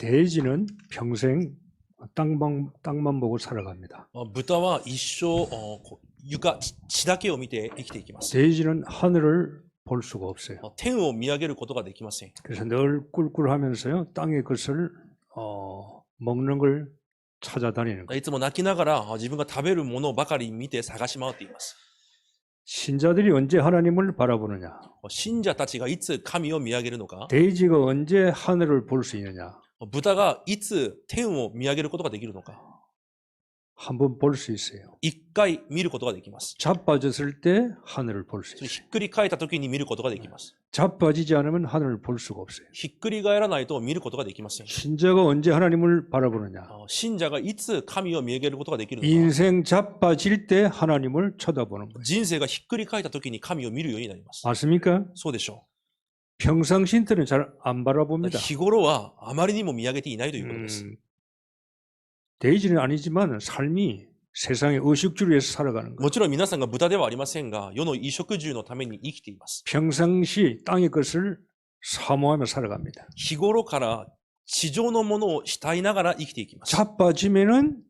돼지는 평생 땅만 보고 살아갑니다. 豚は一生床、地だけを見て生きていきます。 돼지는 하늘을 볼 수가 없어요. 天を見上げることができません。 그래서 늘 꿀꿀하면서요 땅의 것을 먹는 걸 찾아다니는 거예요. いつも泣きながら自分が食べるものばかり見て探し回っています。 신자들이 언제 하나님을 바라보느냐? 信者たちがいつ神を見上げるのか、 돼지가 언제 하늘을 볼 수 있느냐? 豚がいつ天を見上げることができるのか、 한번 볼 수 있어요. 一回見ることができます。 자빠졌을 때 하늘을 볼 수 ひ 있어요. っくり返った時に見ることができます。 자빠지지 않으면 하늘을 볼 수가 없어요. ひっくり返らないと見ることができません。 신자가 언제 하나님을 바라보느냐? 信者がいつ神を見上げることができるのか、 인생 자빠질 때 하나님을 쳐다보는 거예요. 人生がひっくり返った時に神を見るようになります。 맞습니까? そうでしょ 평상시 때는 잘 안 う。 바라봅니다. 日頃はあまりにも見上げていないということです。 돼지는 아니지만 삶이 세상의 의식주를 위해서 살아가는 거예요. もちろん皆さんが豚ではありませんが、世の衣食住のために生きています。 평상시 땅의 것을 사모하며 살아갑니다. 日頃から地上のものを慕いながら生きていきます。 자빠지면은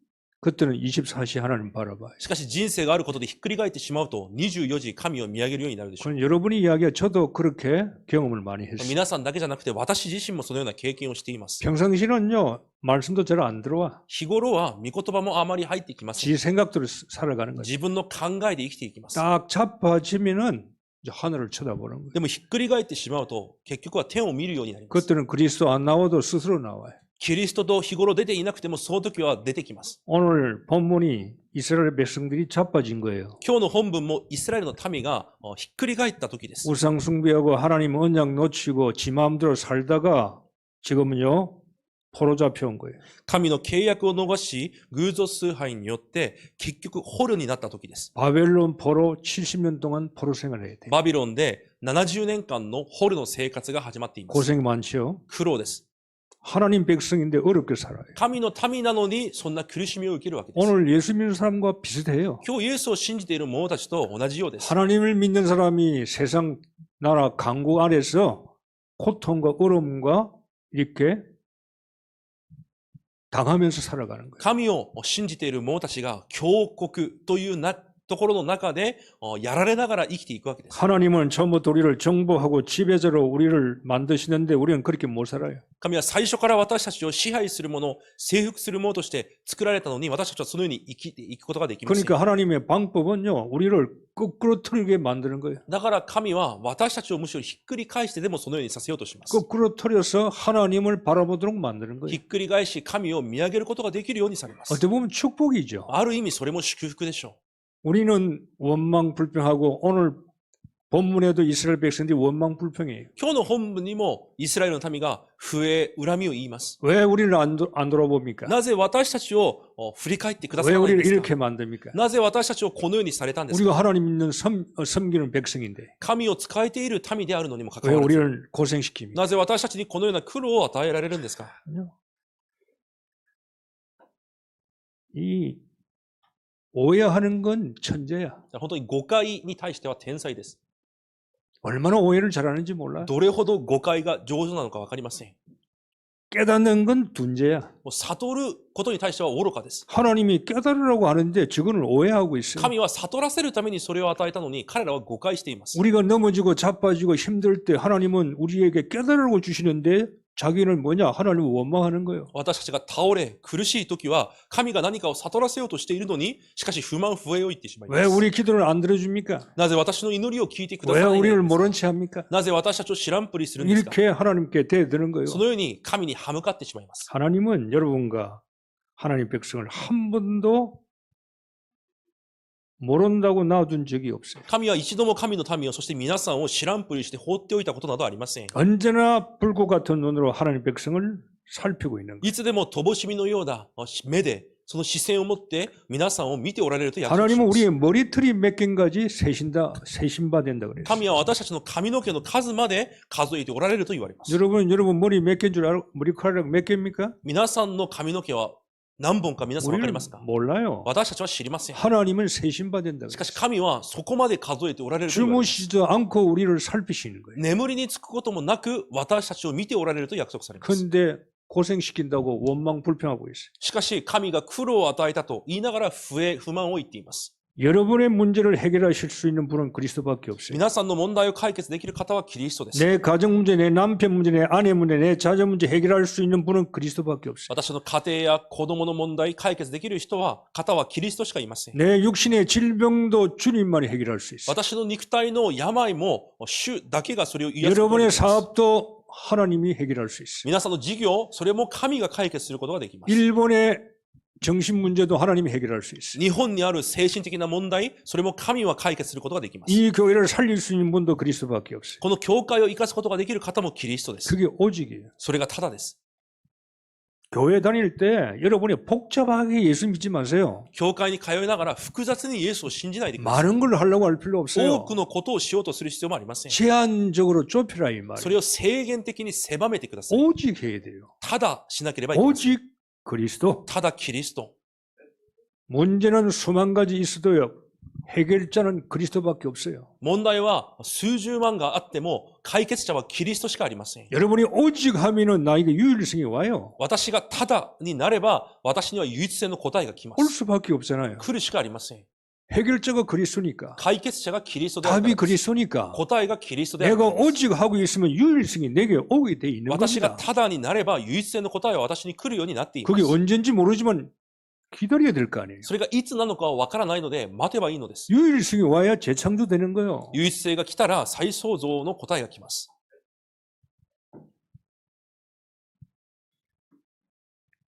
그때는 24시 하나님 바라봐요. しかし人生があることでひっくり返ってしまうと24時神を見上げるようになるでしょう。 그건 여러분이 이야기가 저도 그렇게 경험을 많이 했어요. 皆さんだけじゃなくて私自身もそのような経験をしています。 평상시는요 말씀도 잘 안 들어와. 日頃は御言葉もあまり入ってきません。 지 생각대로 살아가는 거죠. 自分の考えで生きていきます。 딱 자빠지면은 이제 하늘을 쳐다보는 거예요. でもひっくり返ってしまうと結局は天を見るようになります。 그때는 그리스도 안 나와도 스스로 나와요. キリストと日頃出ていなくてもその時は出てきます。 오늘 본문이 이스라엘 백성들이 자빠진 거예요. 今日の本文もイスラエルの民がひっくり返った時です。 우상 숭배하고 하나님 언약 놓치고 지 마음대로 살다가 지금은요 포로 잡혀온 거예요. 神の契約を逃し、偶像崇拝によって結局捕虜になった時です。 바벨론 포로 70년 동안 포로 생활을 해야 돼요. バビロンで70年間の捕虜の生活が始まっています。 고생 많죠. 苦労です。 하나님 백성인데 어렵게 살아요. 神の民なのにそんな苦しみを受けるわけです。 오늘 예수 믿는 사람과 비슷해요. 今日イエスを信じている者たちと同じようです。 하나님을 믿는 사람이 세상 나라 강국 아래서 고통과 어려움과 이렇게 당하면서 살아가는 거예요. 神を信じている者たちが強国というところの中でやられながら生きていくわけです。 하나님은 처음부터 우리를 정복하고 지배자로 우리를 만드시는데 우리는 그렇게 못 살아요. 神は最初から私たちを支配する者、征服する者として作られたのに、私たちはそのように生きていくことができません。 그러니까 하나님의 방법은요, 우리를 거꾸로 틀게 만드는 거예요. だから神は私たちをむしろひっくり返してでもそのようにさせようとします。 거꾸로 틀어서 하나님을 바라보도록 만드는 ひ 거예요. っくり返し神を見上げることができるようにされます。 어떻게 보면 축복이죠. ある意味それも祝福でしょ 우리는 원망불평하고 오늘 본문에도 이스라엘 백성들이 원망불평해요. う。今日の本文にもイスラエルの民が不平、恨みを言います。 왜 우리를 안 돌아봅니까? なぜ私たちを振り返ってくださ 왜 らないん 우리를 ですか？ 이렇게 만듭니까? なぜ私たちをこのようにされたんですか？ 우리가 하나님 믿는 섬기는 백성인데 神を仕えている民であるのにもかか 왜 わらず、 우리를 고생시킵니까? なぜ私たちにこのような苦労を与えられるんですか？ 이 오해하는 건 천재야. 本当に誤解に対しては天才です。 얼마나 오해를 잘하는지 몰라. どれほど誤解が上手なのかわかりません。 깨닫는 건 둔재야. もう悟ることに対しては愚かです。 하나님이 깨달으라고 하는데 저거는 오해하고 있어요. 神は悟らせるためにそれを与えたのに彼らは誤解しています。 우리가 넘어지고 자빠지고 힘들 때 하나님은 우리에게 깨달으라고 주시는데 자기는 뭐냐? 하나님을 원망하는 거예요. 私たちが倒れ、苦しい時は神が何かを悟らせようとしているのに、しかし不満不平を言ってしまいま 왜 す。 우리 기도를 안 들어줍니까? なぜ私の祈りを聞いてくだ 왜 さらない 우리를 のですか？ 모른 채 합니까? なぜ私たちを知らんぷりするんですか？ 이렇게 하나님께 대드는 거예요. そのように神に歯向かってしまいます。 하나님은 여러분과 하나님 백성을 한 번도 모른다고 놔둔 적이 없어요. 神は一度も神の民を、そして皆さんを知らんぷりして放っておいたことなどありません。 언제나 불꽃 같은 눈으로 하나님 백성을 살피고 있는 거예요. いつでも乏しみのような目で、その視線を持って皆さんを見ておられると約束し 하나님은 ます。 우리의 머리털이 몇 개인가지 세신바 된다 그래요. 神は私たちの髪の毛の数まで数えておられると言われます。 여러분 머리 몇 개인 줄 알아? 머리카락 몇 개입니까? 皆さんの髪の毛は何本か皆さんわかり 우리는 ますか？ 몰라요. 私たちは知りません。 하나님은 세신바 된다 しかし 그래요. 神はそこまで数えておられると言われます。 주무시지도 않고 우리를 살피시는 거예요. 眠りにつくこともなく私たちを見ておられると約束されます。 근데 고생시킨다고 원망 불평하고 있어요. しかし、神が苦労を与えたと言いながら不満を言っています。 여러분의 문제를 해결하실 수 있는 분은 그리스도밖에 없어요. 皆さんの問題を解決できる方はキリストです。 내 가정 문제, 내 남편 문제, 내 아내 문제, 내 자녀 문제 해결할 수 있는 분은 그리스도밖에 없어요. 私の家庭や子供の問題解決できる方はキリストしかいません。 내 육신의 질병도 주님만이 해결할 수 있어요. 私の肉体の病も主だけがそれを癒すことがで 여러분의 きます。 사업도 하나님이 해결할 수 있어요. 皆さんの事業、それも神が解決することができます。 일본의 정신 문제도 하나님이 해결할 수 있어요. 日本にある精神的な問題、それも神は解決することができます。 이 교회를 살릴 수 있는 분도 그리스도밖에 없어요. この教会を生かすことができる方もキリストです。 그게 오직이에요. それがただです。 교회 다닐 때 여러분이 복잡하게 예수 믿지 마세요. 教会に通いながら複雑にイエスを信じないでください。 많은 걸 하려고 할 필요 多 없어요. くのことをしようとする必要もありません。 제한적으로 좁히라 이 そ 말이에요. れを制限的に狭めてください。 오직 해야 돼요. ただしなければいけません。 오직 그리스도. ただキリスト。 문제는 수만 가지 있어도요. 해결자는 그리스도밖에 없어요. 問題は数十万があっても解決者はキリストしかありません。 여러분이 오직 하면은 나에게 유일성이 와요. 私がただになれば私には唯一性の答えが来ま 올 す。 수밖에 없잖아요. 来るしかありません。 해결자가 그리스도니까. 解決者がキリストであるか 답이 らです。 그리스도니까. 答えがキリストであるか 내가 らです。 오직 하고 있으면 유일성이 내게 오게 돼 있는 私が 겁니다. ただになれば唯一性の答えは私に来るようになっていま 그게 す。 언젠지 모르지만 기다려야 될 거 아니에요. それがいつなのかはわからないので待てばいいのです。 유일성이 와야 재창조되는 거예요. 唯一性が来たら再創造の答えが来ます。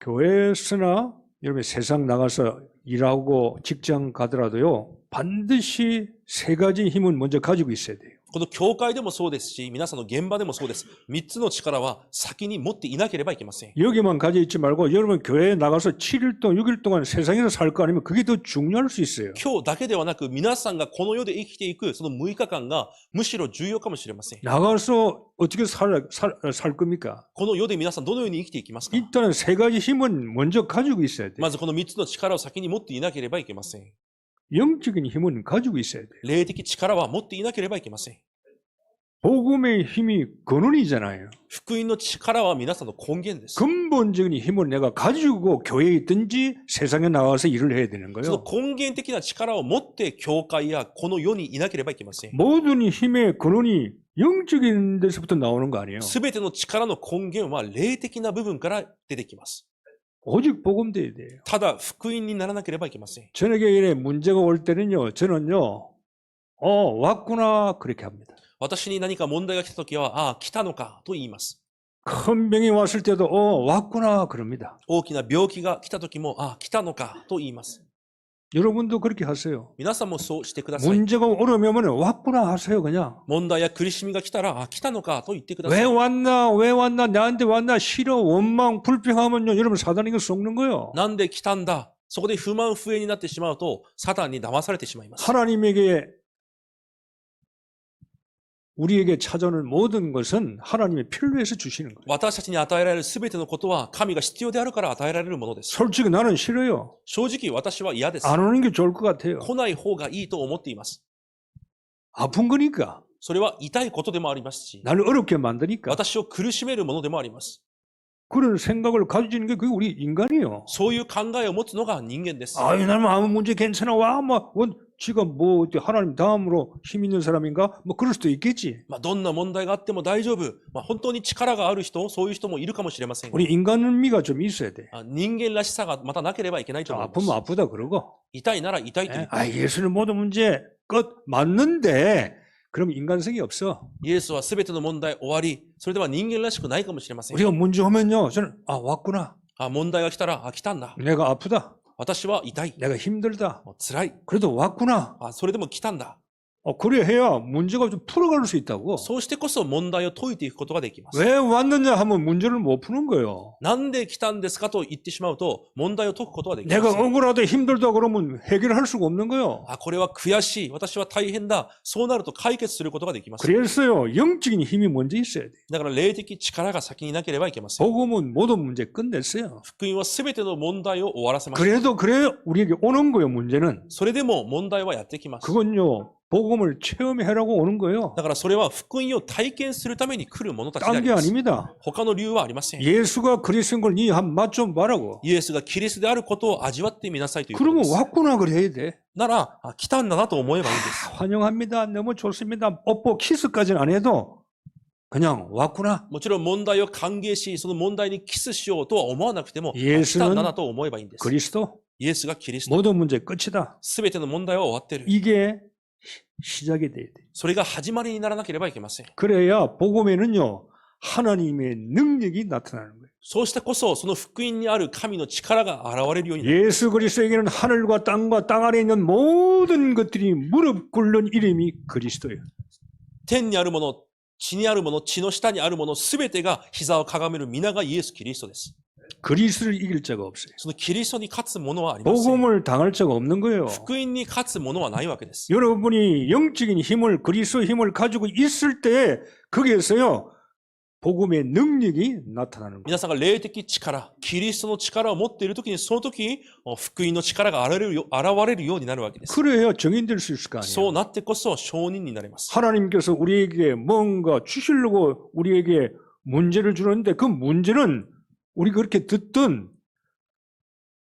교회에서나 여러분 세상 나가서 일하고 직장 가더라도요. 반드시 세 가지 힘은 먼저 가지고 있어야 돼요. この教会でもそうですし、皆さんの現場でもそうです。3つの力は先に持っていなければいけません。 여기만 가져 있지 말고 여러분 교회에 나가서 7일 동안 6일 동안 세상에서 살 거 아니면 그게 더 중요할 수 있어요. 今日だけではなく、皆さんがこの世で生きていくその6日間がむしろ重要かもしれません。 나가서 어떻게 살 겁니까? この世で皆さんどのように生きていきますか？ 일단은 세 가지 힘은 먼저 가지고 있어야 돼요. まずこの3つの力を先に持っていなければいけません。 영적인 힘은 가지고 있어야 돼요. 霊的力は持っていなければいけません。 복음의 힘이 근원이잖아요. 福音の力は皆さんの根源です。 근본적인 힘을 내가 가지고 교회에 있든지 세상에 나가서 일을 해야 되는 その 거예요. 根源的な力を持って教会やこの世にいなければいけません。 모든 힘의 근원이 영적인 데서부터 나오는 거 아니에요. すべての力の根源は霊的な部分から出てきます。 오직 복음돼야 돼요. ただ福音にならなければいけません。 저녁에 일에 문제가 올 때는요. 저는요. 왔구나 그렇게 합니다. 私に何か問題が来たときは、ああ、来たのかと言います。 큰 병이 왔을 때도 왔구나 그럽니다. 大きな病気が来たときも、ああ、来たのかと言います。 여러분도 그렇게 하세요. 皆さんもそうしてください。 문제가 오려면 왔구나 하세요 그냥. 問題や苦しみが来たら、ああ、来たのかと言ってくださ 왜 い。 왔나 나한테 왔나 싫어 원망 불평하면요. 여러분 사단이 이거 속는 거예요. なんで来たんだ。そこで不満不平になってしまうと、サタンに騙されてしまいます。 하나님에게 우리에게 찾아오는 모든 것은 하나님의 필요로 해서 주시는 거예요. 私たちに与えられるすべてのことは、神が必要であるから与えられるものです。 솔직히 나는 싫어요. 正直私は嫌です。 안 오는 게 좋을 것 같아요. 来ない方がいいと思っています。 아픈 거니까. それは痛いことでもありますし、 나를 어렵게 만드니까. 私を苦しめるものでもあります。 그런 생각을 가지는 게 그게 우리 인간이에요. そういう考えを持つのが人間です。 아유, 나는 아무 문제 괜찮아. 와, 지가 뭐 하나님 다음으로 힘 있는 사람인가? 뭐 그럴 수도 있겠지. どんな問題があっても大丈夫。本当に力がある人、そういう人もいるかもしれませんが。 우리 인간미가 좀 있어야 돼. 人間らしさがまたなければいけないと思います。 아프면 아프다 그러고. 痛いなら痛いと言う。 예수는 모든 문제 끝 맞는데 그럼 인간성이 없어. イエスはすべての問題終わり。それでは人間らしくないかもしれません。 우리가 문제 오면요. 저는 왔구나. 問題が来たら、来たんだ。 내가 아프다. 私は痛い。 내가 힘들다. 辛い。 그래도 왔구나. それでも来たんだ。 그래 해야 문제가 좀 풀어갈 수 있다고. そうしてこそ問題を解いていくことができます。 왜 왔느냐 하면 문제를 못 푸는 거예요. なんで来たんですかと言ってしまうと、問題を解くことができま 내가 せん。 억울하다 힘들다 그러면 해결할 수가 없는 거예요. これは悔しい。私は大変だ。そうなると解決することができます。 그래서요. 영적인 힘이 먼저 있어야 돼. だから霊的力が先になければいけません。 복음은 모든 문제 끝냈어요. 福音はすべての問題を終わらせました。 그래 우리에게 오는 거예요. 문제는. それでも問題はやってきます。 그건요. 복음을 체험해라고 오는 거예요. だからそれは福音を体験するために来る者たちであ 딴 り 게 ます。 아닙니다. 他の理由はありません。 예수가 그리스도인 걸 니 한 맛 좀 봐라고. イエスがキリストであることを味わってみなさいということで 그러면 す。 왔구나 그래야 돼. なら、あ、来たんだなと思えばいいんです。 환영합니다. 너무 좋습니다. 뽀뽀 키스까지는 안 해도 그냥 왔구나. もちろん問題を歓迎し、その問題にキスしようとは思わなくても、あ、来 예수는 たんだなと思えばいいんです。 그리스도 イエスがキリスト。 모든 문제 끝이다. すべての問題は終わってる。 이게 시작이 돼야 돼. それが始まりにならなければいけません。 그래야 복음에는요 하나님의 능력이 나타나는 거예요. そうしてこそ、その福音にある神の力が現れるようになる。 예수 그리스도에게는 하늘과 땅과 땅 아래 있는 모든 것들이 무릎 꿇는 이름이 그리스도예요. 天にあるもの、地にあるもの、地の下にあるもの、すべてが膝をかがめる皆がイエス・キリストです。 그리스도를 이길 자가 없어요. そのキリストに勝つものはありません。 복음을 당할 자가 없는 거예요. 福音に勝つものはないわけです。 여러분이 영적인 힘을 그리스도의 힘을 가지고 있을 때 거기에서요 복음의 능력이 나타나는 거예요. 皆さんが霊的力、キリストの力を持っているときに、その時に福音の力が現れるようになるわけです。 그래야 정인될 수 있을 거 そう 아니에요. なってこそ証人になれます。 하나님께서 우리에게 뭔가 주시려고 우리에게 문제를 주는데 그 문제는 우리가 그렇게 듣던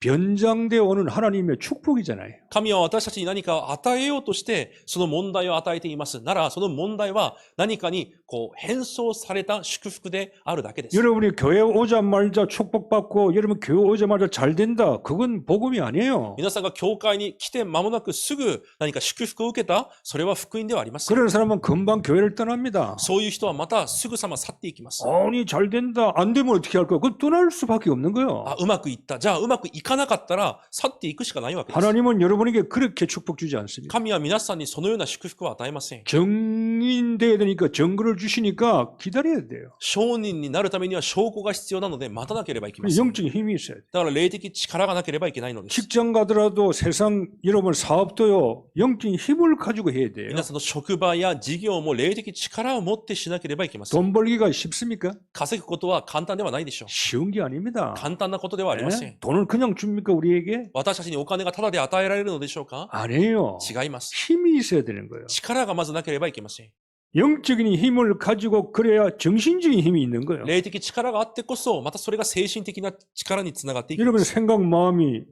변장되어 오는 하나님의 축복이잖아요. 神は私たちに何かを与えようとして、その問題を与えています。なら、その問題は何かに変装された祝福であるだけです。 여러분이 교회 오자마자 축복받고 여러분 교회 오자마자 잘 된다. 그건 복음이 아니에요. 皆さんが教会に来て間もなくすぐ何か祝福を受けた、それは福音ではありません。 그런 사람은 금방 교회를 떠납니다. そういう人はまたすぐさま去っていきます。 아니 잘 된다. 안 되면 어떻게 할 거야? 그 떠날 수밖에 없는 거예요. あ、うまくいった。じゃあうまくいかなかったら去っていくしかないわけです。 하나님은 여러분에게 그렇게 축복 주지 않습니다. 神は皆さんにそのような祝福を与えません。 정인돼야 되니까 증거를 주시니까 기다려야 돼요. 証人になるためには証拠が必要なので待たなければいけません。 영적인 힘이 있어야 돼요. だから霊的力がなければいけないのです。 직장 가더라도 세상 여러분 사업도요 영적인 힘을 가지고 해야 돼요. 皆さんの職場や事業も霊的力を持ってしなければいけません。 돈 벌기가 쉽습니까? 稼ぐことは簡単ではないでしょう。 쉬운 게 아닙니다. 簡単なことではありません。 돈을 그냥 줍니까 우리에게? 私たちにお金がタダで与えられるのでしょうか？ 아니에요. 違います。 힘이 있어야 되는 거예요. 力がまずなければいけません。 영적인 힘을 가지고 그래야 정신적인 힘이 있는 거예요. 霊的力があってこそ、またそれが精神的な力につながっていきま 여러분 す。 생각 마음이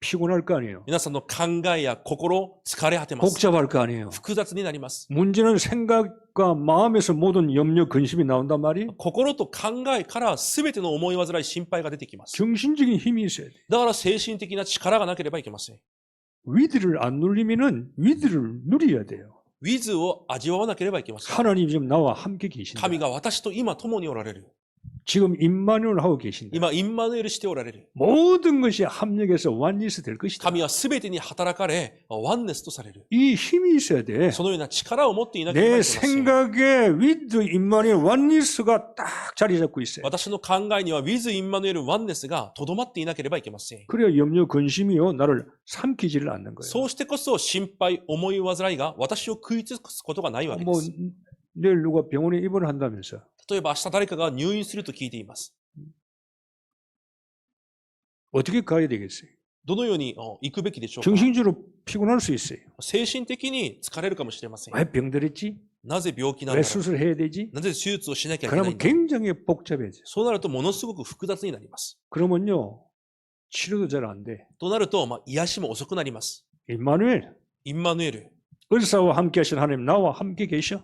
피곤할 거 아니에요. 皆さんの考えや心、疲れ果てます。 복잡할 거 아니에요. 複雑になります。 문제는 생각과 마음에서 모든 염려, 근심이 나온단 말이에요. 心と考えから全ての思い煩い、心配が出てきます。 정신적인 힘이 있어야 돼요. だから精神的な力がなければいけません。 위드를 안 누리면은 위드를 누려야 돼요. ウィズを味わわなければいけません。 하나님 지금 나와 함께 계신다. 神が私と今共におられる。 지금 임마누엘 하고 계신다. 今、インマヌエルしておられる。 모든 것이 합력해서 완리스 될 것이다. 神は全てに働かれ、ワンネスとされる。 이 힘이 있어야 돼. そのような力を持っていなければい 내 けません。 생각에 위드 임마누엘 완리스가 딱 자리 잡고 있어요. 私の考えには、ウィズ・インマヌエル・ワンネスがとどまっていなければいけません。 그래야 염려 근심이요 나를 삼키지를 않는 거예요. そうしてこそ心配、思い煩いが私を食いつくことがないわけで 뭐 す。 내일 누가 병원에 입원을 한다면서 例えば明日誰かが入院すると聞いています。 어떻게 가야 되겠어요? どのように行くべきでしょうか？ 정신적으로 피곤할 수 있어요. 精神的に疲れるかもしれません。 왜 병들었지? なぜ病気な 왜 のか、 수술해야 되지? なぜ手術をしなきゃいけない 그러면 んだ。 굉장히 복잡해져요. そうなるとものすごく複雑になります。 그러면요 치료도 잘 안 돼. となると、癒しも遅くなります。 임마누엘 インマヌエル、 의사와 함께 하신 하나님 나와 함께 계셔.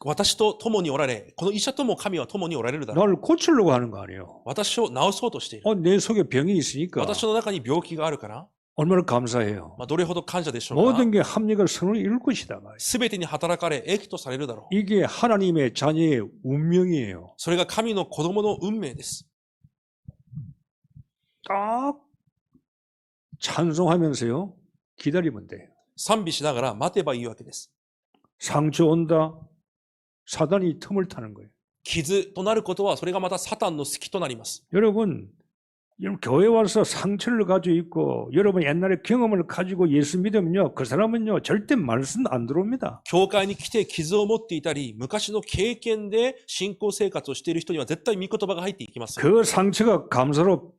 私と共におられ、この医者とも神は共におられるだろう。 나를 고치려고 하는 거 아니에요. 私を治そうとしている。 내 속에 병이 있으니까 私の中に病気があるから、 얼마나 감사해요. どれほど感謝でしょうか。 모든 게 합력을 선을 이룰 것이다. 말이에요. すべてに働かれ、益とされるだろう。 이게 하나님의 자녀의 운명이에요. それが神の子供の運命です。 딱 찬송하면서요 기다리면 돼요. 賛美しながら待てばいいわけです。 상처 온다. 사단이 틈을 타는 거예요. 傷となることは、それがまたサタンの隙となります。 여러분 교회 와서 상처를 가지고 있고 여러분 옛날에 경험을 가지고 예수 믿으면요 그 사람은요 절대 말씀 안 들어옵니다. 教会に来て傷を持っていたり、昔の経験で信仰生活をしている人には絶対御言葉が入っていきます。 그 상처가 감사로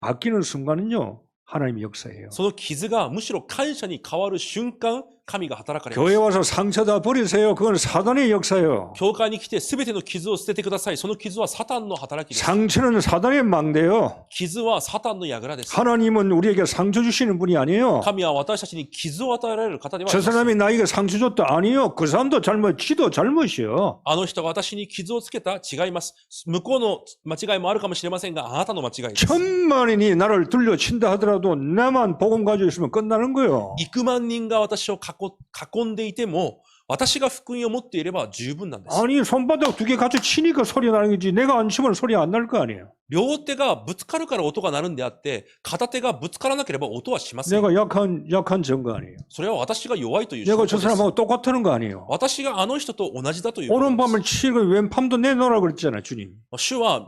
바뀌는 순간은요 하나님의 역사예요. その傷がむしろ感謝に変わる瞬間、神が働かれま 교회 す。 와서 상처 다 버리세요. 그건 사단의 역사예요. 教会に来て全ての傷を捨ててください。その傷はサタンの働きです。 상처는 사단의 망대요. 傷はサタンの櫓です。 하나님은 우리에게 상처 주시는 분이 아니에요. 神は私たちに傷を与えられる方ではあ 저 りません。 사람이 나에게 상처 줬다. 아니요. 그 사람도 잘못, 지도 잘못이요. あの人が私に傷をつけた違います。向こうの間違いもあるかもしれませんが、あなたの間違いです。 천만인이 나를 들려친다 하더라도 나만 복음 가지고 있으면 끝나는 거예요. 幾万人が私を囲んでいても、私が福音を持っていれば十分なんです。 아니 손바닥 두 개 같이 치니까 소리 나는 거지. 내가 안 치면 소리 안 날 거 아니에요. 両手がぶつかるから音が鳴るんであって、片手がぶつからなければ音はしません。 내가 약한 증거 아니에요. それは私が弱いという証 내가 拠 저 です。 사람하고 똑같다는 거 아니에요. 私があの人と同じだということです。 오른밤을 치고 왼밤도 내놓으라고 그랬잖아요, 주님. 主は、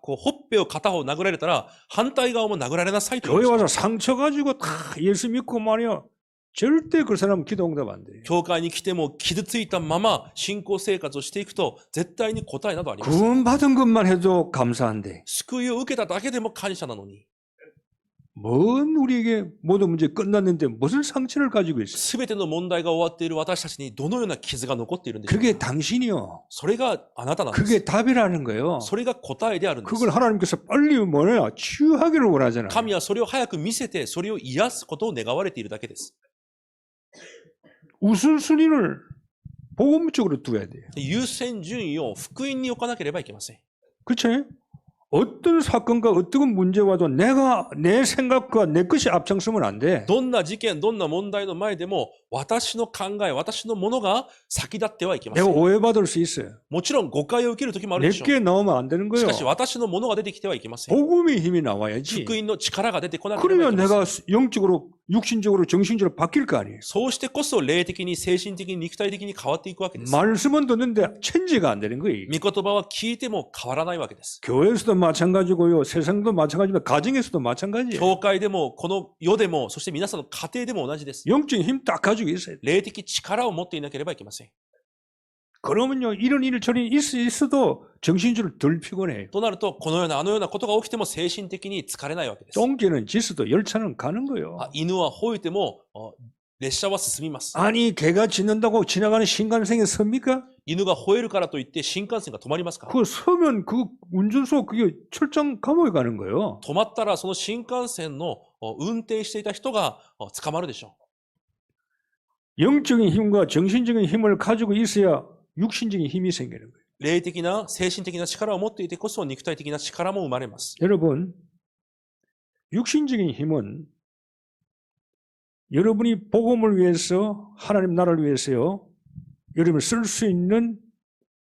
こうほっぺを片方殴られたら、反対側も殴られなさいと言い 교회 ました。 와서 상처 가지고 다 예수 믿고 말이야. 절대 그 사람 기도 응답 안 돼요. 教会に来ても傷ついたまま信仰生活をしていくと、絶対に答えなどありません。 구원받은 것만 해도 감사한데 救いを受けただけでも感謝なのに、 뭔 우리에게 모든 문제 끝났는데 무슨 상처를 가지고 있어요? すべての問題が終わっている私たちにどのような傷が残っているんでしょうか。 그게 당신이요. それがあなたなんです。 그게 답이라는 거예요. それが答えであるんです。 그걸 하나님께서 빨리 뭐냐 치유하기를 원하잖아요. 神はそれを早く見せて、それを癒すことを願われているだけです。 우선순위를 복음 쪽으로 두어야 돼요. 優先順位を福音に置かなければいけません。 그렇죠? 어떤 사건과 어떤 문제 와도 내가 내 생각과 내 것이 앞장서면 안 돼. どんな事件、どんな問題の前でも、私の考え、私のものが先立ってはいけませ 내가 ん。 오해받을 수 있어요. もちろん誤解を受ける時もあるでしょう。 내게 나오면 안 되는 し 거예요. かし私のものが出てきてはいけません。 복음의 힘이 나와야지. 福音の力が出てこなければい 그러면 けません。 내가 영적으로, 육신적으로, 정신적으로 바뀔 거 아니에요. そうしてこそ霊的に、精神的に、肉体的に変わっていくわけです。 말씀은 듣는데 천지가 안 되는 거예요. 御言葉は聞いても変わらないわけです。 교회에서도 마찬가지고요. 세상도 마찬가지지만 가정에서도 마찬가지예요. 教会でも、この世でも、そして皆さんの家庭でも同じです。 영적인 힘 딱 가지고 있어야 돼요. 霊的力を持っていなければいけません。 그러면요. 이런 일 저런 일 있어도 정신적으로 덜 피곤해요. となると、このようなあのようなことが起きても精神的に疲れないわけです。 똥개는 짖어도 열차는 가는 거예요. 犬は吠えても列車は進みます。 아니 개가 짖는다고 지나가는 신간생에 섭니까? 犬が吠えるからといって新幹線が止まりますか？ 그 서면 그 운전소 그게 출장 감옥에 가는 거예요. 止まったらその新幹線の運転していた人が捕まるでしょ 영적인 힘과 정신적인 힘을 가지고 있어야 육신적인 힘이 생기는 거예요. う。霊的な精神的な力を持っていてこそ肉体的な力も生まれます。 여러분, 육신적인 힘은 여러분이 복음을 위해서 하나님 나라를 위해서요. 여러분을 쓸 수 있는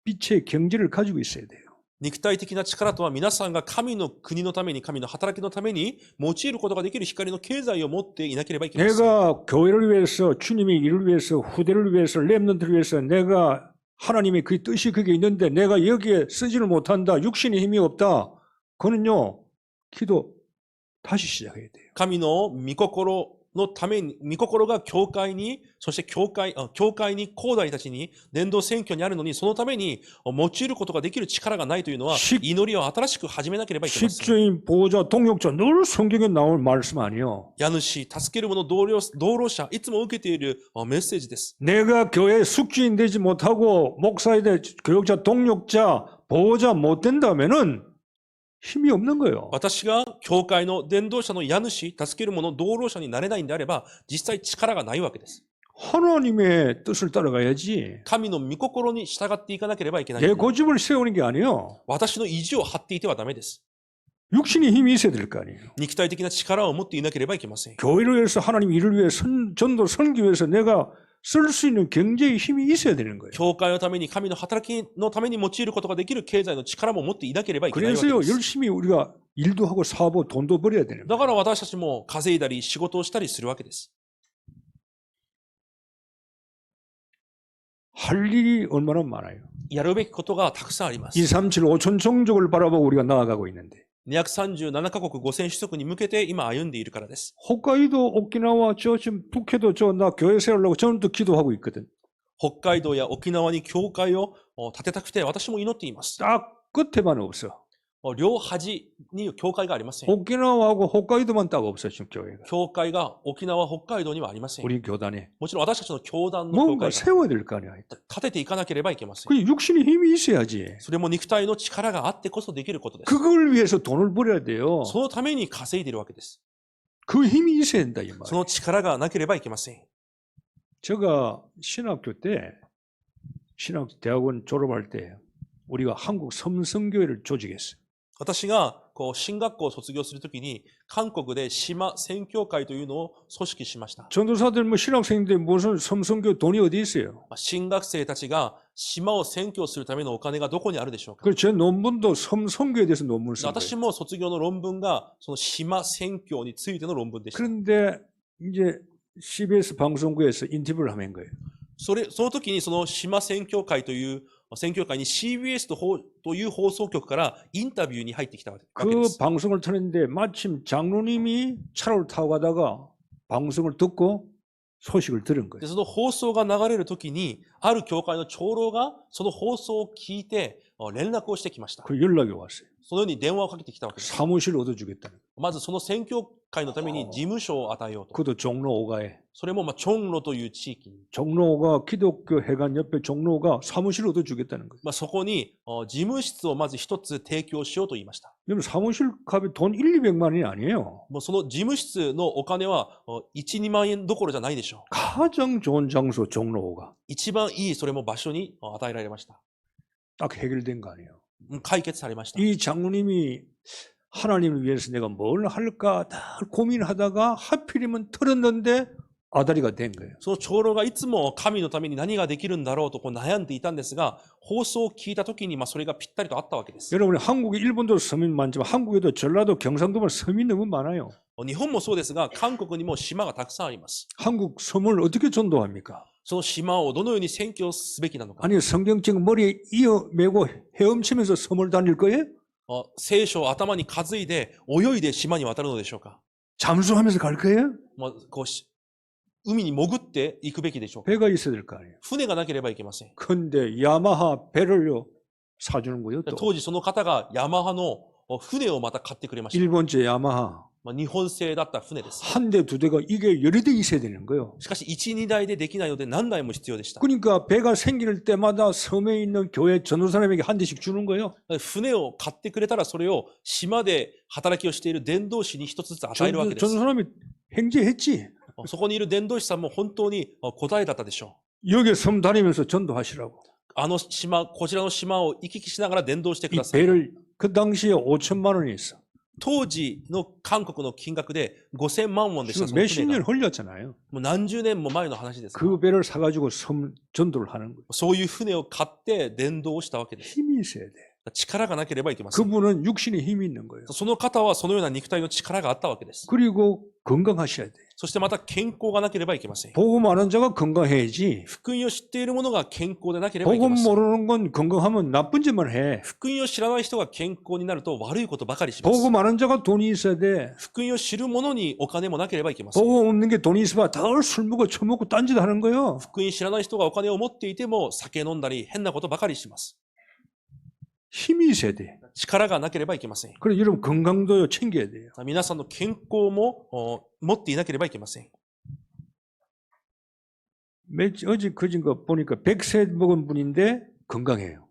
빛의 경지를 가지고 있어야 돼요. 肉体的な力とは皆さんが神の国のために、神の働きのために用いることができる光の経済を持っていなければいけません。 내가 교회를 위해서 주님의 일을 위해서 후대를 위해서 렘넌트를 위해서 내가 하나님의 그 뜻이 그게 있는데 내가 여기에 쓰지를 못한다. 육신의 힘이 없다. 그거는요. 기도 다시 시작해야 돼요. 神の御心のために、御心が教会に、そして教会に、広大たちに、伝道選挙にあるのに、そのために用いることができる力がないというのは、祈りを新しく始めなければいけません。 식주인, 보호자, 동역자 늘 성경에 나올 말씀 아니에요. 家主、助ける者、同労者、いつも受けているメッセージです。 내가 교회 숙주인 되지 못하고 목사에 대해 교역자, 동역자, 보호자 못 된다면은 힘이 없는 거예요. 私が教会の伝道者の家主、助ける者、同労者になれないんであれば、実際力がないわけです。 하나님의 뜻을 따라가야지. 神の御心に従っていかなければいけない。 내 고집을 세우는 게 아니에요. 私の意地を張っていてはダメです。 육신의 힘이 있어야 될 거 아니에요. 肉体的な力を持っていなければいけません。 교회를 위해서 하나님 일을 위해 전도 선기 위해서 내가 쓸 수 있는 경제의 힘이 있어야 되는 거예요. 教会のために、神の働きのために用いることができる経済の力も持っていなければいけないわけ 그래서요 です。 열심히 우리가 일도 하고 사업하고 돈도 벌어야 되는 거예요. だから私たちも稼いだり仕事をしたりするわけです。 할 일이 얼마나 많아요. やるべきことがたくさんあります。 237 5천 종족을 바라보고 우리가 나아가고 있는데 237カ国5000種族に向けて今歩んでいるからです。 홋카이도 오키나와 저 지금 북해도 저 나 교회 세우려고 저는 또 기도하고 있거든. 北海道や沖縄に教会を建てたくて私も祈っています。 딱 끝에만 없어. 両端に教会がありません。 오키나와하고 홋카이도만 딱 없어요, 지금 교회가. 教会が沖縄、北海道にはありません。 우리 교단에. もちろん私たちの教団の教 뭔가 会が 세워야 될 거 아니야. 立てていかなければいけません。 그 육신의 힘이 있어야지. それも肉体の力があってこそできることです。 그걸 위해서 돈을 벌어야 돼요. そのために稼いでいるわけです。 그 힘이 있어야 된다, 이 そ 말이에요. の力がなければいけません。 제가 신학교 때, 대학원 졸업할 때, 우리가 한국 섬성교회를 조직했어요. 私が進学校を卒業するときに、韓国で島宣教会というのを組織しました。 전도사들 뭐 신학생인데 무슨 섬성교회 돈이 어디 있어요? 新学生たちが島を宣教するためのお金がどこにあるでしょうか。 그래서 제 논문도 섬성교회에 대해서 논문을 쓴 私 거예요. も卒業の論文がその島宣教についての論文でした。 그런데 이제 CBS 방송국에서 인터뷰를 하면 거예요. その時にその島宣教会という宣教会に CBS という放送局からインタビューに入ってきたわけで 그 す。 방송을 틀었는데 마침 장로님이 차를 타고 가다가 방송을 듣고 소식을 들은 で 거예요. その放送が流れる時に、ある教会の長老がその放送を聞いて連絡をしてきました。 그 연락이 왔어요. そのように電話をかけてきたわけです。 사무실 얻어주겠다는 거예요. まずその宣教会のために事務所を与えようと。 그것도 종로 5가에. それもチョンロという地域に。 종로가 기독교 회관 옆에 종로가 사무실 얻어주겠다는 거예요. そこに事務室をまず一つ提供しようと言いました。 여러분 사무실 값이 돈 1, 200만 원이 아니에요. もうその事務室のお金は1、2万円どころじゃないでしょう。 가장 좋은 장소 종로 5가. 一番いいそれも場所に与えられました。 딱 해결된 거 아니에요. 解決されました。 이 장로님이 하나님을 위해서 내가 뭘 할까 다 고민하다가 하필이면 틀었는데 아다리가 된 거예요. その長老がいつも神のために何ができるんだろうと悩んでいたんですが、放送を聞いた時にそれがぴったりとあったわけです。 여러분 한국에 일본도 서민 많지만 한국에도 전라도 경상도만 서민 너무 많아요. 日本もそうですが、韓国にも島がたくさんあります。 한국 섬을 어떻게 전도합니까? その島をどのように宣教すべきなのか。 아니 성경책 머리에 이어 메고 헤엄치면서 섬을 다닐 거예요? 聖書を頭に担いで泳いで島に渡るのでしょうか。 잠수하면서 갈 거예요? 海に潜って行くべきでしょうか。 배가 있어야 될 거 아니에요. 船がなければいけません。 근데 야마하 배를요 사주는 거예요. 또 当時その方がヤマハの船をまた買ってくれました。 일본제 야마하 日本製だった船です。 한 대 두 대가 이게 여러 대 있어야 되는 거예요. しかし1、2台でできないので何台も必要でした。 그러니까 배가 생길 때마다 섬에 있는 교회 전도사님에게 한 대씩 주는 거예요. 船を買ってくれたらそれを島で働きをしている伝道師に一つずつ与えるわけです。 전도사님이 행제했지. そこにいる伝道師さんも本当に答えだったでしょう。 여기 섬 다니면서 전도하시라고. こちらの島を行き来しながら伝道してく 이 ださい。 배를 그 당시에 5천만 원이 있어. 当時の韓国の金額で5000万ウォンでした。 지금 その 몇십 船 년 が 흘렸잖아요. もう何十年も前の話ですが。 그 배를 사가지고 섬 전도를 하는 거예요. そういう船を買って伝道をしたわけです。 힘이 있어야 돼. 力がなければいけません。 그분은 육신의 힘이 있는 거예요. その方はそのような肉体の力があったわけです。 그리고 건강하셔야 돼. そしてまた健康がなければいけません。 복음 아는 자가 건강해야지. 福音を知っている者が健康でなければいけ 복음 ません。 모르는 건 건강하면 나쁜 짓만 해. 福音を知らない人が健康になると悪いことばかりします。 복음 아는 자가 돈이 있어야 돼. 福音を知る者にお金もなければいけません。 복음 없는 게 돈이 있으면 덜 술 먹고 처먹고 딴짓 하는 거예요. 福音知らない人がお金を持っていても酒飲んだり変なことばかりします。 힘이 있어야 돼. 力がなければいけません。 그래 여러분 건강도 챙겨야 돼요. 皆さんの健康も持っていなければいけません。 어제 그진 거 보니까 100세 먹은 분인데 건강해요.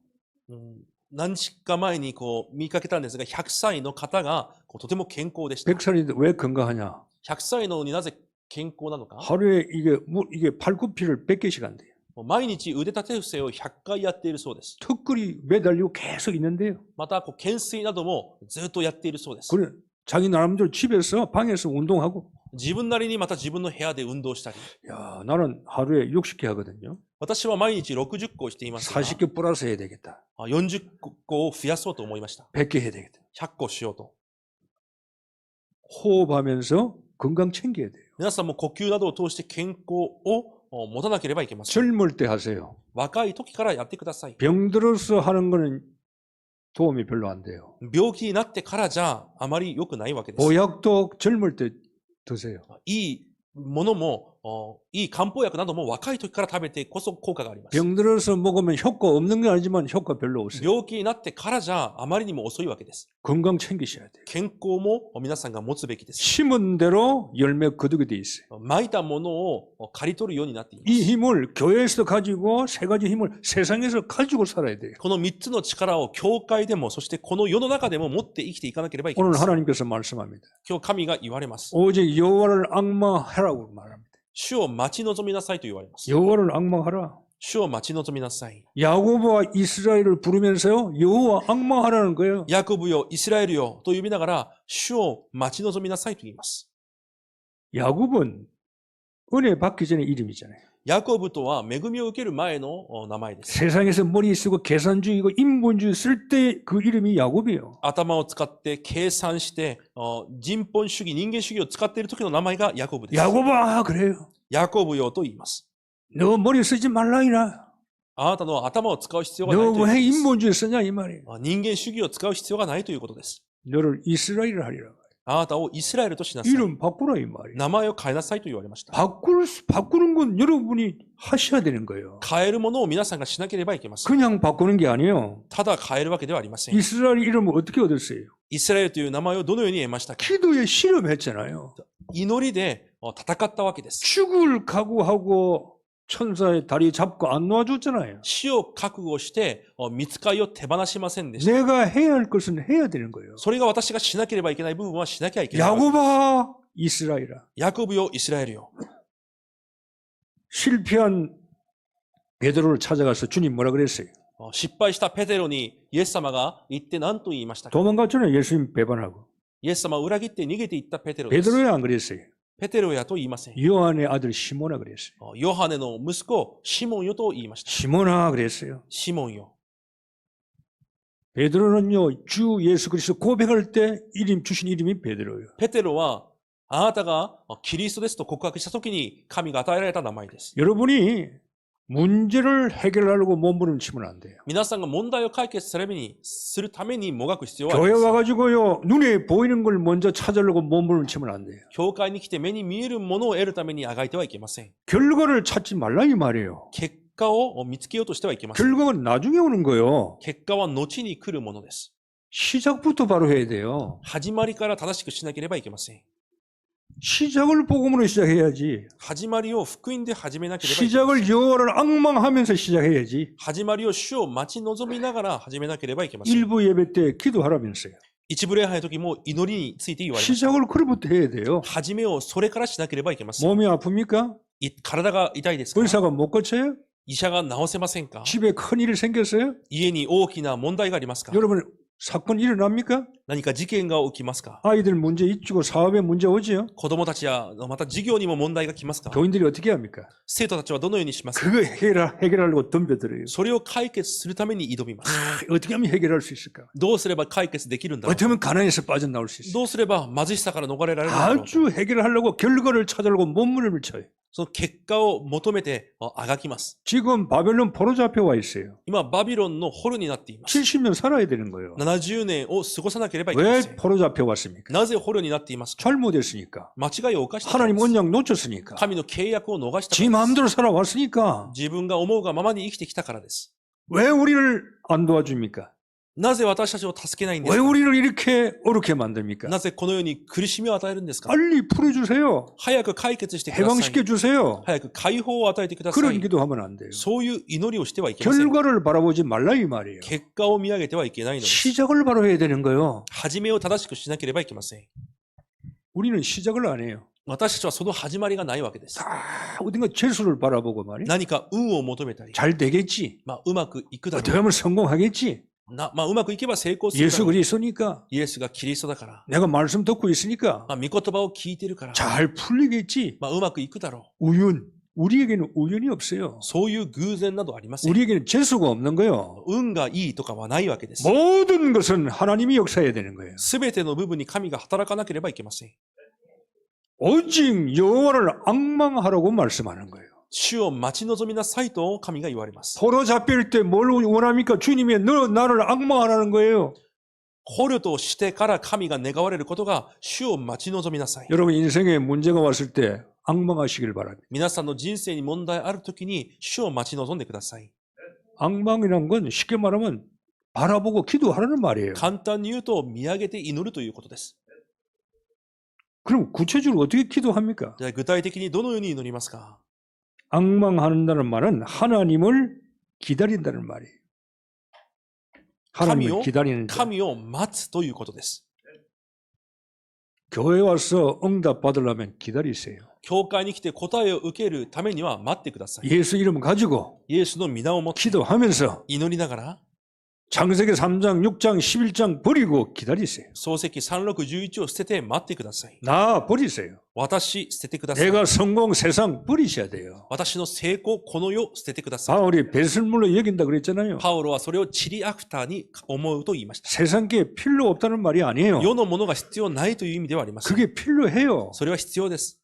何日か前に見かけたんですが、100歳の方がとても健康でした。 100살인데 왜 건강하냐? 100歳なのになぜ健康なのか。 하루에 이게 팔굽혀를 100개씩 한대요. 毎日腕立て伏せを100回やっているそうです。 턱걸이 매달리고 계속 있는데요. また懸垂などもずっとやっているそうです。 그래 자기 나름대로 집에서 방에서 운동하고. 自分なりにまた自分の部屋で運動したり。 야, 나는 하루에 60개 하거든요. 私は毎日60個していますが、 40개 플러스 해야 되겠다. 40個を増やそうと思いました。 100개 해야 되겠다. 100個しようと。 호흡하면서 건강 챙겨야 돼요. 皆さんも呼吸などを通して健康を持たなければいけません。 젊을 때 하세요. 若い時からやってください。 병 들어서 하는 거는 도움이 별로 안 돼요. 病気になってからじゃあまり良くないわけです。 보약도 젊을 때 드세요. いいものもいい漢方薬なども若い時から食べてこそ効果があります。 병들어서 먹으면 효과 없는 건 아니지만 효과 별로 없어요. 病気になってからじゃあまりにも遅いわけです。 건강 챙기셔야 돼요. 健康も皆さんが持つべきです。 심은 대로 열매 거두게 돼 있어요. まいたものを刈り取るようになっていま 이 す。 힘을 교회에서 가지고 세 가지 힘을 세상에서 가지고 살아야 돼요. この3つの力を教会でも、そしてこの世の中でも持って生きていかなければいけま 오늘 せん。 하나님께서 말씀합니다. 今日神が言われます。 오직 여호와를 악망하라고 말합니다. 主を待ち望みなさいと言われます。 여호와를 악망하라. 主を待ち望みなさい。 야고보와 이스라엘을 부르면서요. 여호와 악망하라는 거예요. ヤコブよ、イスラエルよと呼びながら、主を待ち望みなさいと言います。 야곱은 은혜 받기 전에 이름이잖아요. ヤコブとは恵みを受ける前の名前です。 세상에서 머리 쓰고 계산주의고 인본주의 쓸 때 그 이름이 야곱이에요. 頭を使って計算して、人本主義、人間主義を使っている時の名前がヤコブです。 야곱아 그래요. ヤコブよと言います。 너 머리 쓰지 말라이라. あなたの頭を使う必要がない 너 ということ 왜 です 인본주의 쓰냐 이 말이에요. 人間主義を使う必要がないということです。 너를 이스라엘을 하리라. あなたをイスラエルとしなさい。 이름 바꾸라 이 말이에요. 名前を変えなさいと言われました。 바꾸는 건 여러분이 하셔야 되는 거예요. 変えるものを皆さんがしなければいけません。 그냥 바꾸는 게 아니에요. ただ変えるわけではありません。 이스라엘 이름을 어떻게 얻었어요? イスラエルという名前をどのように得ましたか？ 기도에 실험했잖아요. 祈りで戦ったわけです。 죽을 각오하고 천사의 다리 잡고 안 놓아줬잖아요. 死を覚悟して御使いを手放しませんでした。 내가 해야 할 것은 해야 되는 거예요. それが私がしなければいけない部分はしなきゃいけない。 야곱아 이스라엘아. ヤコブよ、イスラエルよ。 실패한 베드로를 찾아가서 주님 뭐라 그랬어요? 失敗したペテロにイエス様が言って何と言いましたか？ 도망갔잖아요. 예수님 배반하고. イエス様を裏切って逃げていったペテロです。 베드로야 안 그랬어요. ペテロやと言いません。 요한의 아들 시몬아 그랬어요. ヨハネの息子、シモンよと言いました。 시몬아 그랬어요. シモンよ。 베드로는요 주 예수 그리스도 고백할 때 이름 주신 이름이 베드로예요. ペテロは、あなたがキリストですと告白したときに神が与えられた名前です。 여러분이 문제를 해결하려고 몸부림치면 안 돼요. 皆さんが問題を解決するためにもがく必要はあり 교회 ません。 와가지고요 눈에 보이는 걸 먼저 찾으려고 몸부림치면 안 돼요. 教会に来て目に見えるものを得るためにあがいてはいけません。 결과를 찾지 말라 이 말이에요. 結果を見つけようとしてはいけません。 결과가 나중에 오는 거예요. 結果は後に来るものです。 시작부터 바로 해야 돼요. 始まりから正しくしなければいけません。 시작을 복음으로 시작해야지. 始まりを福音で始めなければいけません。 시작을 여호와를 악망하면서 시작해야지. 始まりを主を待ち望みながら始めなければいけません。 일부 예배 때 기도하라면서요. 一部礼拝の時も祈りについて言われました。 시작을 그로부터 해야 돼요. 始めをそれからしなければいけません。 몸이 아픕니까? 体が痛いですか？ 의사가 못 고쳐요? 医者が治せませんか？ 집에 큰 일이 생겼어요? 家に大きな問題がありますか？ 여러분 사건 일어납니까? 何か事件が起きますか？ 아이들 문제 있고 사업에 문제 오지요? 子供たちやまた事業にも問題が来ますか？ 교인들이 어떻게 합니까? 生徒たちはどのようにしますか？ 그거 해결하려고 덤벼들어요. それを解決するために挑みます。 어떻게 하면 해결할 수 있을까? どうすれば解決できるんだろう？ 어떻게 하면 가난에서 빠져나올 수 있을까? どうすれば貧しさから逃れられるんだろう？ 아주 해결하려고 결과를 찾으려고 몸부림을 쳐요. その結果を求めてあがきます。 지금 바벨론 포로 잡혀와 있어요. 今、バビロンの捕虜になっています。 70년 살아야 되는 거예요. 70年を過ごさなければいけま 왜 せん。 포로 잡혀왔습니까? なぜ捕虜になっていますか？ 잘못했으니까. 間違いを犯したからで 하나님 す。 언약 놓쳤으니까. 神の契約を逃したか 지 らです。 마음대로 살아왔으니까. 自分が思うがままに生きてきたからです。 왜 우리를 안 도와줍니까? なぜ私たちを助けないんで 왜 すか？ 우리를 이렇게 어렵게 만듭니까? なぜこのように苦しみを与えるんですか？ 빨리 풀어주세요. 早く解決してください。 해방시켜 주세요. 早く解放を与えてくださ 그런 い。 기도하면 안 돼요. そういう祈りをしてはいけません。 결과를 바라보지 말라 이 말이에요. 結果を見上げてはいけないのです。 시작을 바로 해야 되는 거예요. 始めを正しくしなければいけません。 우리는 시작을 안 해요. 私たちはその始まりがないわけです。 다 어딘가 재수를 바라보고 말이에요. 何か運を求めたり、 잘 되겠지. うまくいくだろ 어떻게 하면 성공하겠지. う。うまくいけば成功するだ 예수 ろう。 그리스도니까. イエスがキリストだから。 내가 말씀 듣고 있으니까 御言葉を聞いてるから。 잘 풀리겠지. うまくいくだろ 우연. 우리에게는 우연이 없어요. う。そういう偶然などありません。 우리에게는 재수가 없는 거예요. 運がいいとかはないわけです。 모든 것은 하나님이 역사해야 되는 거예요. すべての部分に神が働かなければいけません。 오직 여호와를 악망하라고 말씀하는 거예요. 主を待ち望みなさいと神が言われます。 포로 잡힐 때 뭘 원합니까? 주님이 너 나를 악망하라는 거예요. 捕虜としてから神が願われることが主を待ち望みなさい。 여러분 인생에 문제가 왔을 때 앙망하시길 바랍니다. 皆さんの人生に問題あるときに主を待ち望んでください。 앙망이란 건 쉽게 말하면 바라보고 기도하라는 말이에요. 簡単に言うと見上げて祈るということです。 그럼 구체적으로 어떻게 기도합니까? じゃあ具体的にどのように祈りますか？ 앙망한다는 말은 하나님을 기다린다는 말이에요. 하나님을 기다리는 자. 神を待つということです。 교회 와서 응답 받으려면 기다리세요. 教会に来て答えを受けるためには待ってください。 예수 이름 가지고 イエスの皆を持って 기도하면서 祈りながら 창세기 3장, 6장, 11장 버리고 기다리세요. 創世記3611を捨てて待ってください。 나 버리세요. 私捨ててください。 내가 성공 세상 버리셔야 돼요. 私の成功この世捨ててください。 바울이 배설물로 여긴다 그랬잖아요. パウロはそれをチリアクターに思うと言いました。 세상에 필요 없다는 말이 아니에요. 世のものが必要ないという意味ではありません。 그게 필요해요. それは必要です。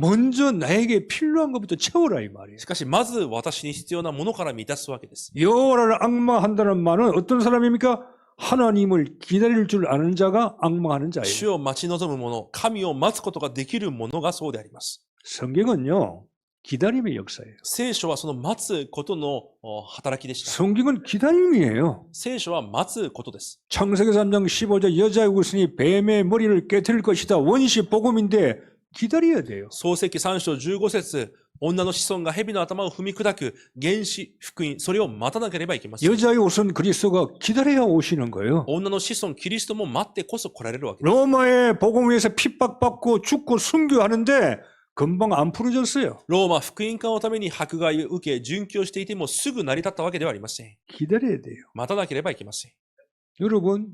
먼저 나에게 필요한 것부터 채워라 이 말이에요. しかしまず私に必要なものから満たすわけです。 여호와를 앙망한다는 말은 어떤 사람입니까? 하나님을 기다릴 줄 아는 자가 앙망하는 主 자예요. を待ち望む者、神を待つことができる者がそうであります。 성경은요. 기다림의 역사예요. 聖書はその待つことの働きでした。 성경은 기다림이에요. 聖書は待つことです。 창세기 3장 15절 여자의 웃으니 뱀의 머리를 깨트릴 것이다. 원시 복음인데 기다려야 돼요. 創世記3章15節、女の子孫が蛇の頭を踏み砕く原始福音、それを待たなければいけません。 여자의 옷은 그리스도가 기다려야 오시는 거예요. 女の子孫キリストも待ってこそ来られるわけです。 로마의 복음 위에서 핍박받고 죽고 순교하는데 금방 안 풀어졌어요. ローマ福音化のために迫害を受け、殉教していてもすぐ成り立ったわけではありません。 기다려야 돼요. 待たなければいけません。 여러분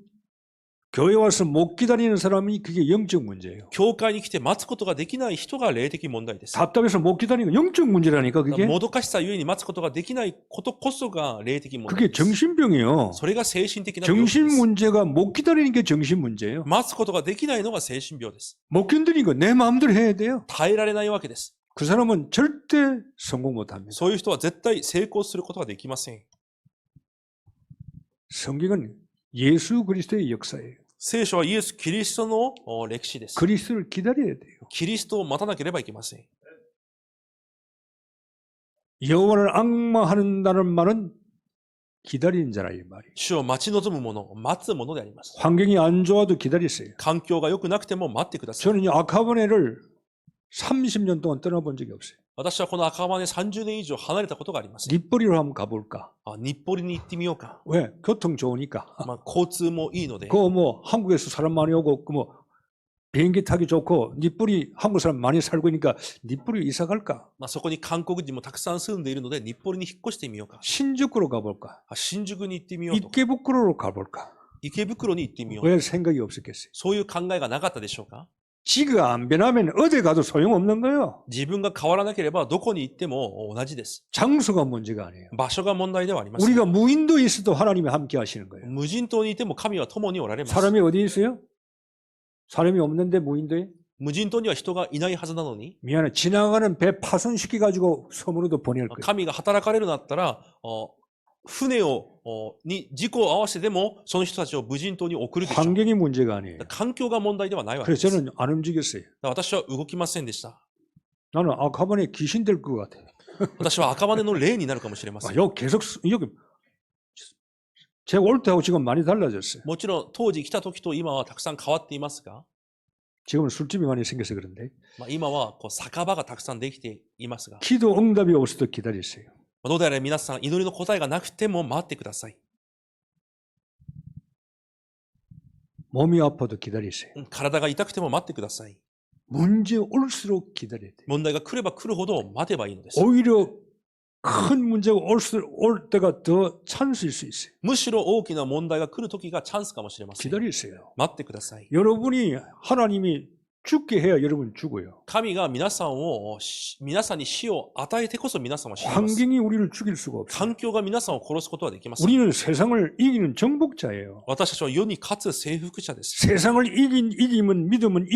교회 와서 못 기다리는 사람이 그게 영적 문제예요. 教会に来て待つことができない人が霊的問題です。 답답해서 못 기다리는 건 영적 문제라니까 그게. もどかしさゆえに待つことができないことこそが霊的問題 그게 です。 정신병이에요. それが精神的な病気 정신 です。 문제가 못 기다리는 게 정신 문제예요. 待つことができないのが精神病です。 못 견디는 거 내 마음대로 해야 돼요. 耐えられないわけです。 그 사람은 절대 성공 못 합니다. そういう人は絶対成功することができません。 성경은 예수 그리스도의 역사예요. 聖書はイエス・キリストの歴史です。 그리스도를 기다려야 돼요. キリストを待たなければいけません。 여호와를 앙망한다는 말은 기다리는 자라 이 말이에요. 主を待ち望む者、待つ者であります。 환경이 안 좋아도 기다리세요. 環境が良くなくても待ってください。 저는 아카바네를 30년 동안 떠나본 적이 없어요. 私はこの赤羽30年以上離れたことがあります。 닛버리로 한번 가볼까? 日暮里に行ってみようか。 왜? 교통 좋으니까. 交通もいいので。 그거 뭐 한국에서 사람 많이 오고 그 뭐 비행기 타기 좋고 닛버리 한국 사람 많이 살고 있으니까 닛버리 이사 갈까? そこに韓国人もたくさん住んでいるので、日暮里に引っ越してみようか。 신주쿠로 가볼까? 新宿に行ってみようとか。 이케부쿠로로 가볼까? 池袋に行ってみよう。 왜 생각이 없었겠어요? そういう考えがなかったでしょうか？ 지가 안 변하면 어디 가도 소용없는 거예요. 自分が変わらなければどこに行っても同じです。 장소가 문제가 아니에요. 場所が問題ではありません。 우리가 무인도에 있어도 하나님이 함께 하시는 거예요. 無人島にいても神は共におられます。 사람이 어디 있어요? 사람이 없는데 무인도에? 無人島には人がいないはずなのに、 미안해. 지나가는 배 파손시켜가지고 섬으로도 보낼 거예요. 神が働かれるなったら、船に事故を合わせてでも、その人たちを無人島に送るでしょう。 환경이 문제가 아니에요. 環境が問題ではないわけで 그래서 す。 저는 안 움직였어요. 私は動きませんでした。 나는 아카바네 귀신 될 것 같아. 私は赤羽の霊になるかもしれません。 여기 계속 여기 제가 올 때하고 지금 많이 달라졌어요. もちろん当時来た時と今はたくさん変わっていますが、 지금은 술집이 많이 생겨서 그런데 今は酒場がたくさんできていますが、 기도 응답이 없어도 기다리세요. どうであれ皆さん祈りの答えがなくても待ってください。 몸이 아파도 기다리세요. 体が痛くても待ってください。 문제 올수록 기다려야 돼요. 問題が来れば来るほど待てばいいのです。 오히려 큰 문제가 올 때가 더 찬스일 수 있어요. むしろ大きな問題が来る時がチャンスかもしれません。 기다리세요. 待ってください。 여러분이 하나님이 죽게 해야 여러분 죽어요. 神が皆さんに死を与えてこそ皆さんは死にます。 환경이 우리를 죽일 수가 없어요. 環境が皆さんを殺すことはできません。 우리는 세상을 이기는 정복자예요. 私たちは世に勝つ征服者です。 세상을 이기면 믿음은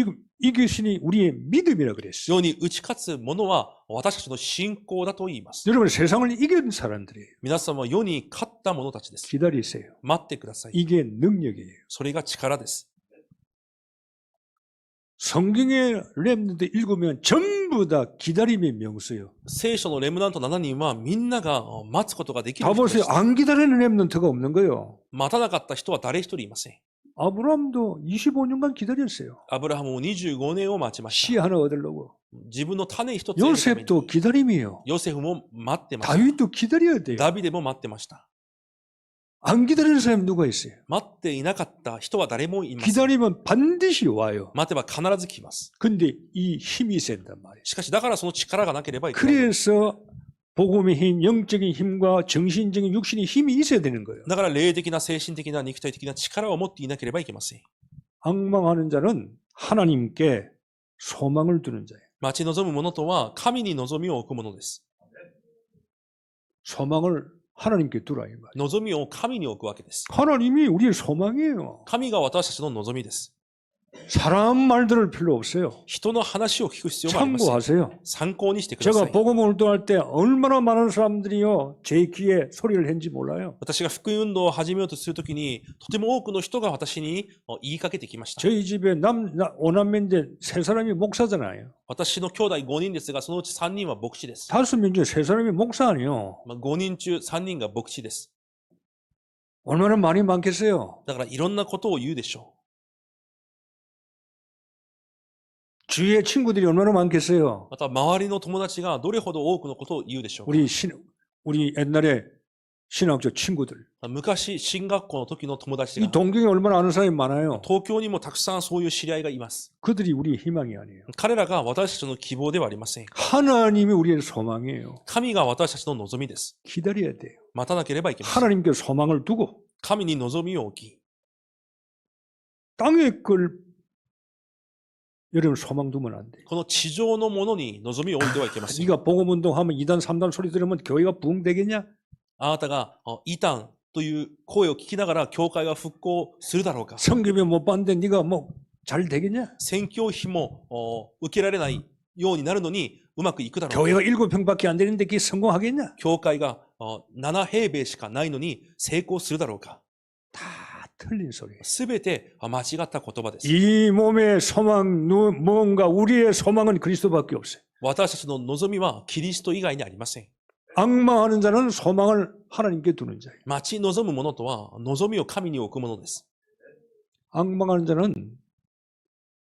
이기시니 우리의 믿음이라 그랬어요. 世に打ち勝つ者は私たちの信仰だと言います。 여러분 세상을 이긴 사람들이에요. 皆さんは世に勝った者たちです。 기다리세요. 待ってください。 이게 능력이에요. それが力です。 성경의 렘넌트 읽으면 전부 다 기다림의 명수예요. 聖書のレムナント7人はみんなが待つことができる 다 人で 보세요. した。 안 기다리는 렘넌트가 없는 거예요. 待たなかった人は誰一人いません。 아브라함도 25년간 기다렸어요. アブラハムも25年を待ちまし 씨 하나 얻으려고. た。自分の種一つ得るために 요셉도 기다림이에요. ヨセフも待ってました。 다윗도 기다려야 돼요. ダビデも待ってました。 안 기다리는 사람이 누가 있어요? 待っていなかった人は誰もいません。 기다리면 반드시 와요. 待てば必ず来ます。 근데 이 힘이 센단 말이에요. しかしだからその力がなければいけない。 그래서 복음의 힘, 영적인 힘과 정신적인 육신의 힘이 있어야 되는 거예요. だから霊的な精神的な肉体的な力を持っていなければいけません。 앙망하는 자는 하나님께 소망을 두는 자예요. 待ち望む者とは神に望みを置くものです。 소망을 하나님께 두라 이 말이에요. 望みを神に置くわけです。 하나님이 우리의 소망이에요. 神が私たちの望みです。 사람 말 들을 필요 없어요. 人の話を聞く必要もありません。 참고하세요. 参考にしてくださ 제가 い。 복음 운동할 때 얼마나 많은 사람들이요 제 귀에 소리를 했는지 몰라요. 私が福音運動を始めようとするときに、とても多くの人が私に言いかけてきました。 저희 집에 오남매인데 3사람이 목사잖아요. 私の兄弟5人ですが、そのうち3人は牧師です。 5명 중에 3사람이 목사 아니에요. 5人中3人が牧師です。 얼마나 많이 많겠어요. だからいろんなことを言うでしょ 주위에 친구들이 얼마나 많겠어요. う。また周りの友達がどれほど多くのことを言うでしょうか。 우리 옛날에 신학교 친구들. 昔、進学校の時の友達 이 が、 동경에 얼마나 아는 사람이 많아요. 東京にもたくさんそういう知り合いがいます。 그들이 우리의 희망이 아니에요. 彼らが私たちの希望ではありません。 하나님이 우리의 소망이에요. 神が私たちの望みです。 기다려야 돼요. 待たなければいけません。 하나님께 소망을 두고 神に望みを置き、 땅의 걸 여러분 소망 두면 안 돼요. この地上のものに望みを置いてはいけません。 네가 복음운동하면 2단 3단 소리 들으면 교회가 부흥되겠냐? あなたが異端という声を聞きながら教会が復興するだろうか。 성교비 못 받는데 네가 뭐 잘 되겠냐? 宣教費も受けられないようになるのにうまくいくだろうか。 교회가 7평밖에 안 되는데 그게 성공하겠냐? 教会が7平米しかないのに成功するだろうか。 다 틀린 소리예요. すべて間違った言葉です。 이 몸의 소망, 뭔가 우리의 소망은 그리스도밖에 없어요. 私たちの望みはキリスト以外にありません。 악망하는 자는 소망을 하나님께 두는 자예요. 待ち望む者とは望みを神に置くものです。 악망하는 자는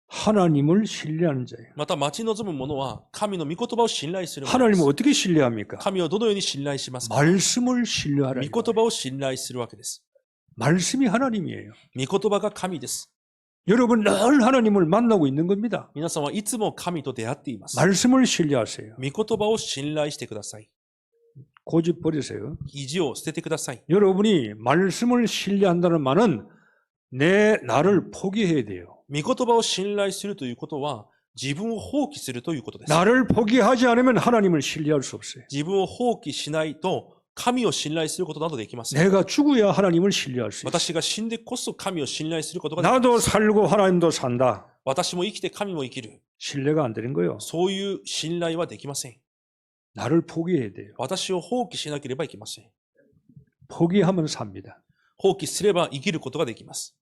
하나님을 신뢰하는 자예요. また待ち望む者は神の御言葉を信頼する者で 하나님을 す。 어떻게 신뢰합니까? 神をどのように信頼しますか。 말씀을 신뢰하라. 御言葉を信頼するわけです。 말씀이 하나님이에요. 御言葉が神です。 여러분 늘 하나님을 만나고 있는 겁니다. 皆さんはいつも神と出会っています。 말씀을 신뢰하세요. 御言葉を信頼してください。 고집 버리세요. 意地を捨ててください。 여러분이 말씀을 신뢰한다는 말은 나를 포기해야 돼요. 御言葉を信頼するということは、自分を放棄するということです。 나를 포기하지 않으면 하나님을 신뢰할 수 없어요. 自分を放棄しないと、神を信頼することなどできません。 내가 죽어야 하나님을 신뢰할 수 있어요. 私が死んでこそ神を信頼することができます。 나도 살고 하나님도 산다. 私も生きて神も生きる。 신뢰가 안 되는 거예요. そういう信頼はできません。 나를 포기해야 돼요. 私を放棄しなければいけません。 포기하면 삽니다. 放棄すれば生きることができます。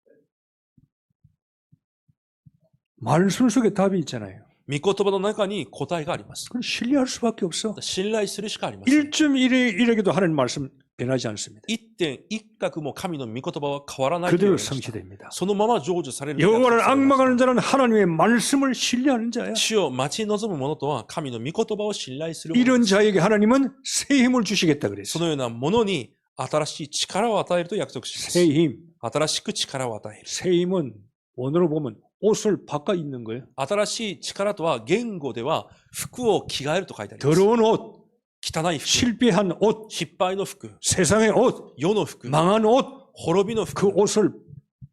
말씀 속에 답이 있잖아요. 御言葉の中に答えがあります。 그건 신뢰할 수밖에 없어. 信頼するしかありません。 1.1에게도 하나님 말씀 변하지 않습니다. 一点一角も神の御言葉は変わらないと言 그대로 われました。 성취됩니다. そのまま成就される。 여호와를 악망하는 자는 하나님의 말씀을 신뢰하는 자야. 主を待ち望む者とは神の御言葉を信頼する者 이런 です。 자에게 하나님은 새 힘을 주시겠다 そ 그랬어요. のような者に新しい力を与えると約束しま 새 す。 힘. 新しく力を与える。 새 힘은 원어로 보면 옷을 바꿔 입는 거예요. 新しい力とは言語では服を着替えると書いてあります。 더러운 옷, 汚い服、 실패한 옷, 失敗の服、 세상의 옷, 世の服、 망한 옷, 滅びの 그 服、 옷을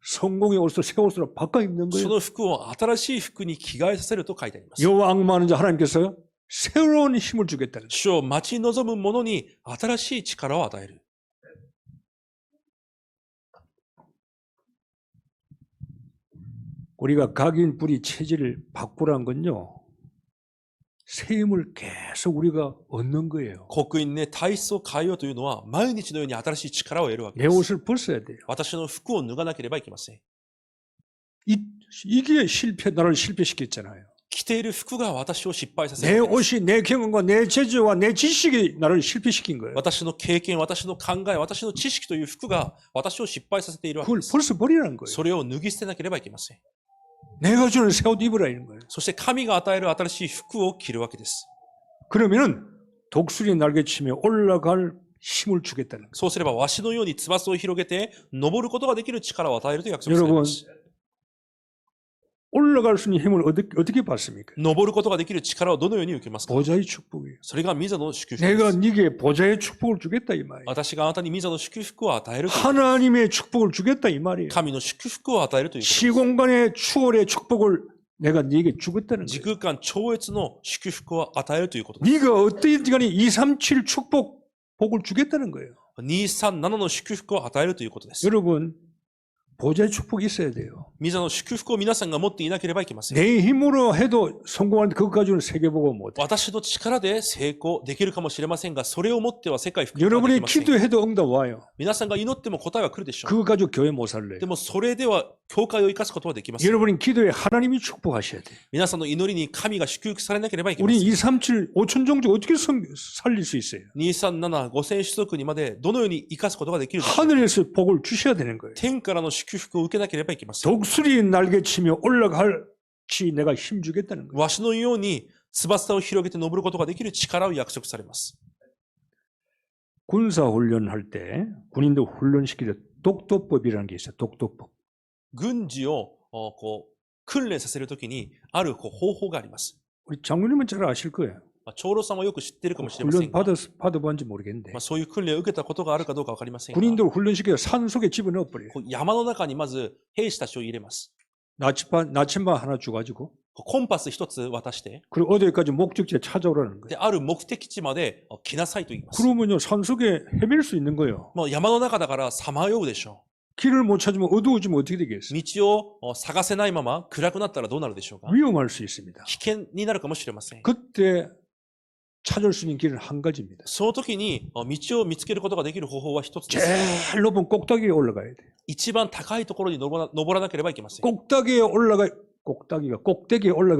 성공의 옷을 새 옷으로 바꿔 입는 そ 거예요. の服を新しい服に着替えさせると書いてあります。 여호와 악마하는 자 하나님께서 새로운 힘을 주겠다는 거예요. 主を待ち望む者に新しい力を与える。 우리가 각인 뿌리 체질을 바꾸란 건요. 새 힘을 계속 우리가 얻는 거예요. 刻印ね、体質を変えようというのは、毎日のように新しい力を得るわけ 내 です。 옷을 벗어야 돼요. 私の服を脱がなければいけません。 이게 나를 실패시켰잖아요. 着ている服が私を失敗させ 내 るわけです。 옷이 내 경험과 내 재주와 내 지식이 나를 실패시킨 거예요. 私の経験、私の考え、私の知識という服が私を失敗させているわけ 그걸 です。 벗어버리라는 거예요. それを脱ぎ捨てなければいけません。 내가 주는 새 옷 입으라 이런 거예요. そして神が与える新しい服を着るわけです。 그러면은 독수리 날개치며 올라갈 힘을 주겠다는 거예요. そうすれば、わしのように翼を広げて、登ることができる力を与えると約束されます。 올라갈 수 있는 힘을 어떻게 받습니까? 登ることができる力をどのように受けますか？ 보좌의 축복이에요. それが御座の祝福で 내가 す。 네게 보좌의 축복을 주겠다 이 말이에요. 私があなたに御座の祝福を与えるという。 하나님의 축복을 주겠다 이 말이에요. 神の祝福を与えるということです。 시공간의 추월의 축복을 내가 네게 주겠다는 時 거예요. 空間超越の祝福を与えるということです。 네가 어떻게든 간에 237 축복 복을 주겠다는 거예요. 237の祝福を与えるということです。 여러분 보좌의 축복이 있어야 돼요. 御座の祝福を皆さんが持っていなければいけません。 내 힘으로 해도 성공하는데 그것 가지고는 세계보고 못해. 私の力で成功できるかもしれませんが、それを持っては世界福音はで 여러분이 きません。 기도해도 응답 와요. 皆さんが祈っても答えは来るでしょう。 그것 가지고 교회 못 살래요. でもそれでは教会を生かすことはできません。 여러분이 기도에 하나님이 축복하셔야 돼요. 皆さんの祈りに神が祝福されなければいけませ 우리 ん。 237 5천 종족 어떻게 살릴 수 있어요? 237、5000種族にまでどのように生かすことができるでしょうか。 하늘에서 복을 주셔야 되는 거예요. 天からの祝福を受けなければいけません。 독수리 날개치며 올라갈지 내가 힘 주겠다는 거예요. わしのように翼を広げて登ることができる力を約束されます。 군사 훈련할 때 군인들 훈련시킬 때 독도법이라는 게 있어요. 독도법. 軍事を訓練させるときにある方法があります。 우리 장로님은 잘 아실 거예요. 長老さんはよく知っているかもしれませ 훈련 んが、 받아본지 모르겠는데 そういう訓練を受けたことがあるかどうかわかりませんが、 군인들 훈련시켜서 산 속에 집어넣어 버려요. 山の中にまず兵士たちを入れます。 나침반 하나 주가지고 コンパス一つ渡して、 그리고 어디까지 목적지에 찾아오라는 거예요. である目的地まで来なさいと言います。 그러면요 산 속에 헤맬 수 있는 거예요. 山の中だからさまようでしょ 길을 못 찾으면 어두워지면 어떻게 う。 되겠어요? 道を探せないまま暗くなったらどうなるでしょうか。 위험할 수 있습니다. 危険になるかもしれません。 그때 찾을 수 있는 길은 한 가지입니다. その時に道を見つけることができる方法は一つです。 제일 높은 꼭대기에 올라가야 돼요. 一番高いところに登らなければいけません。 꼭대기에 올라가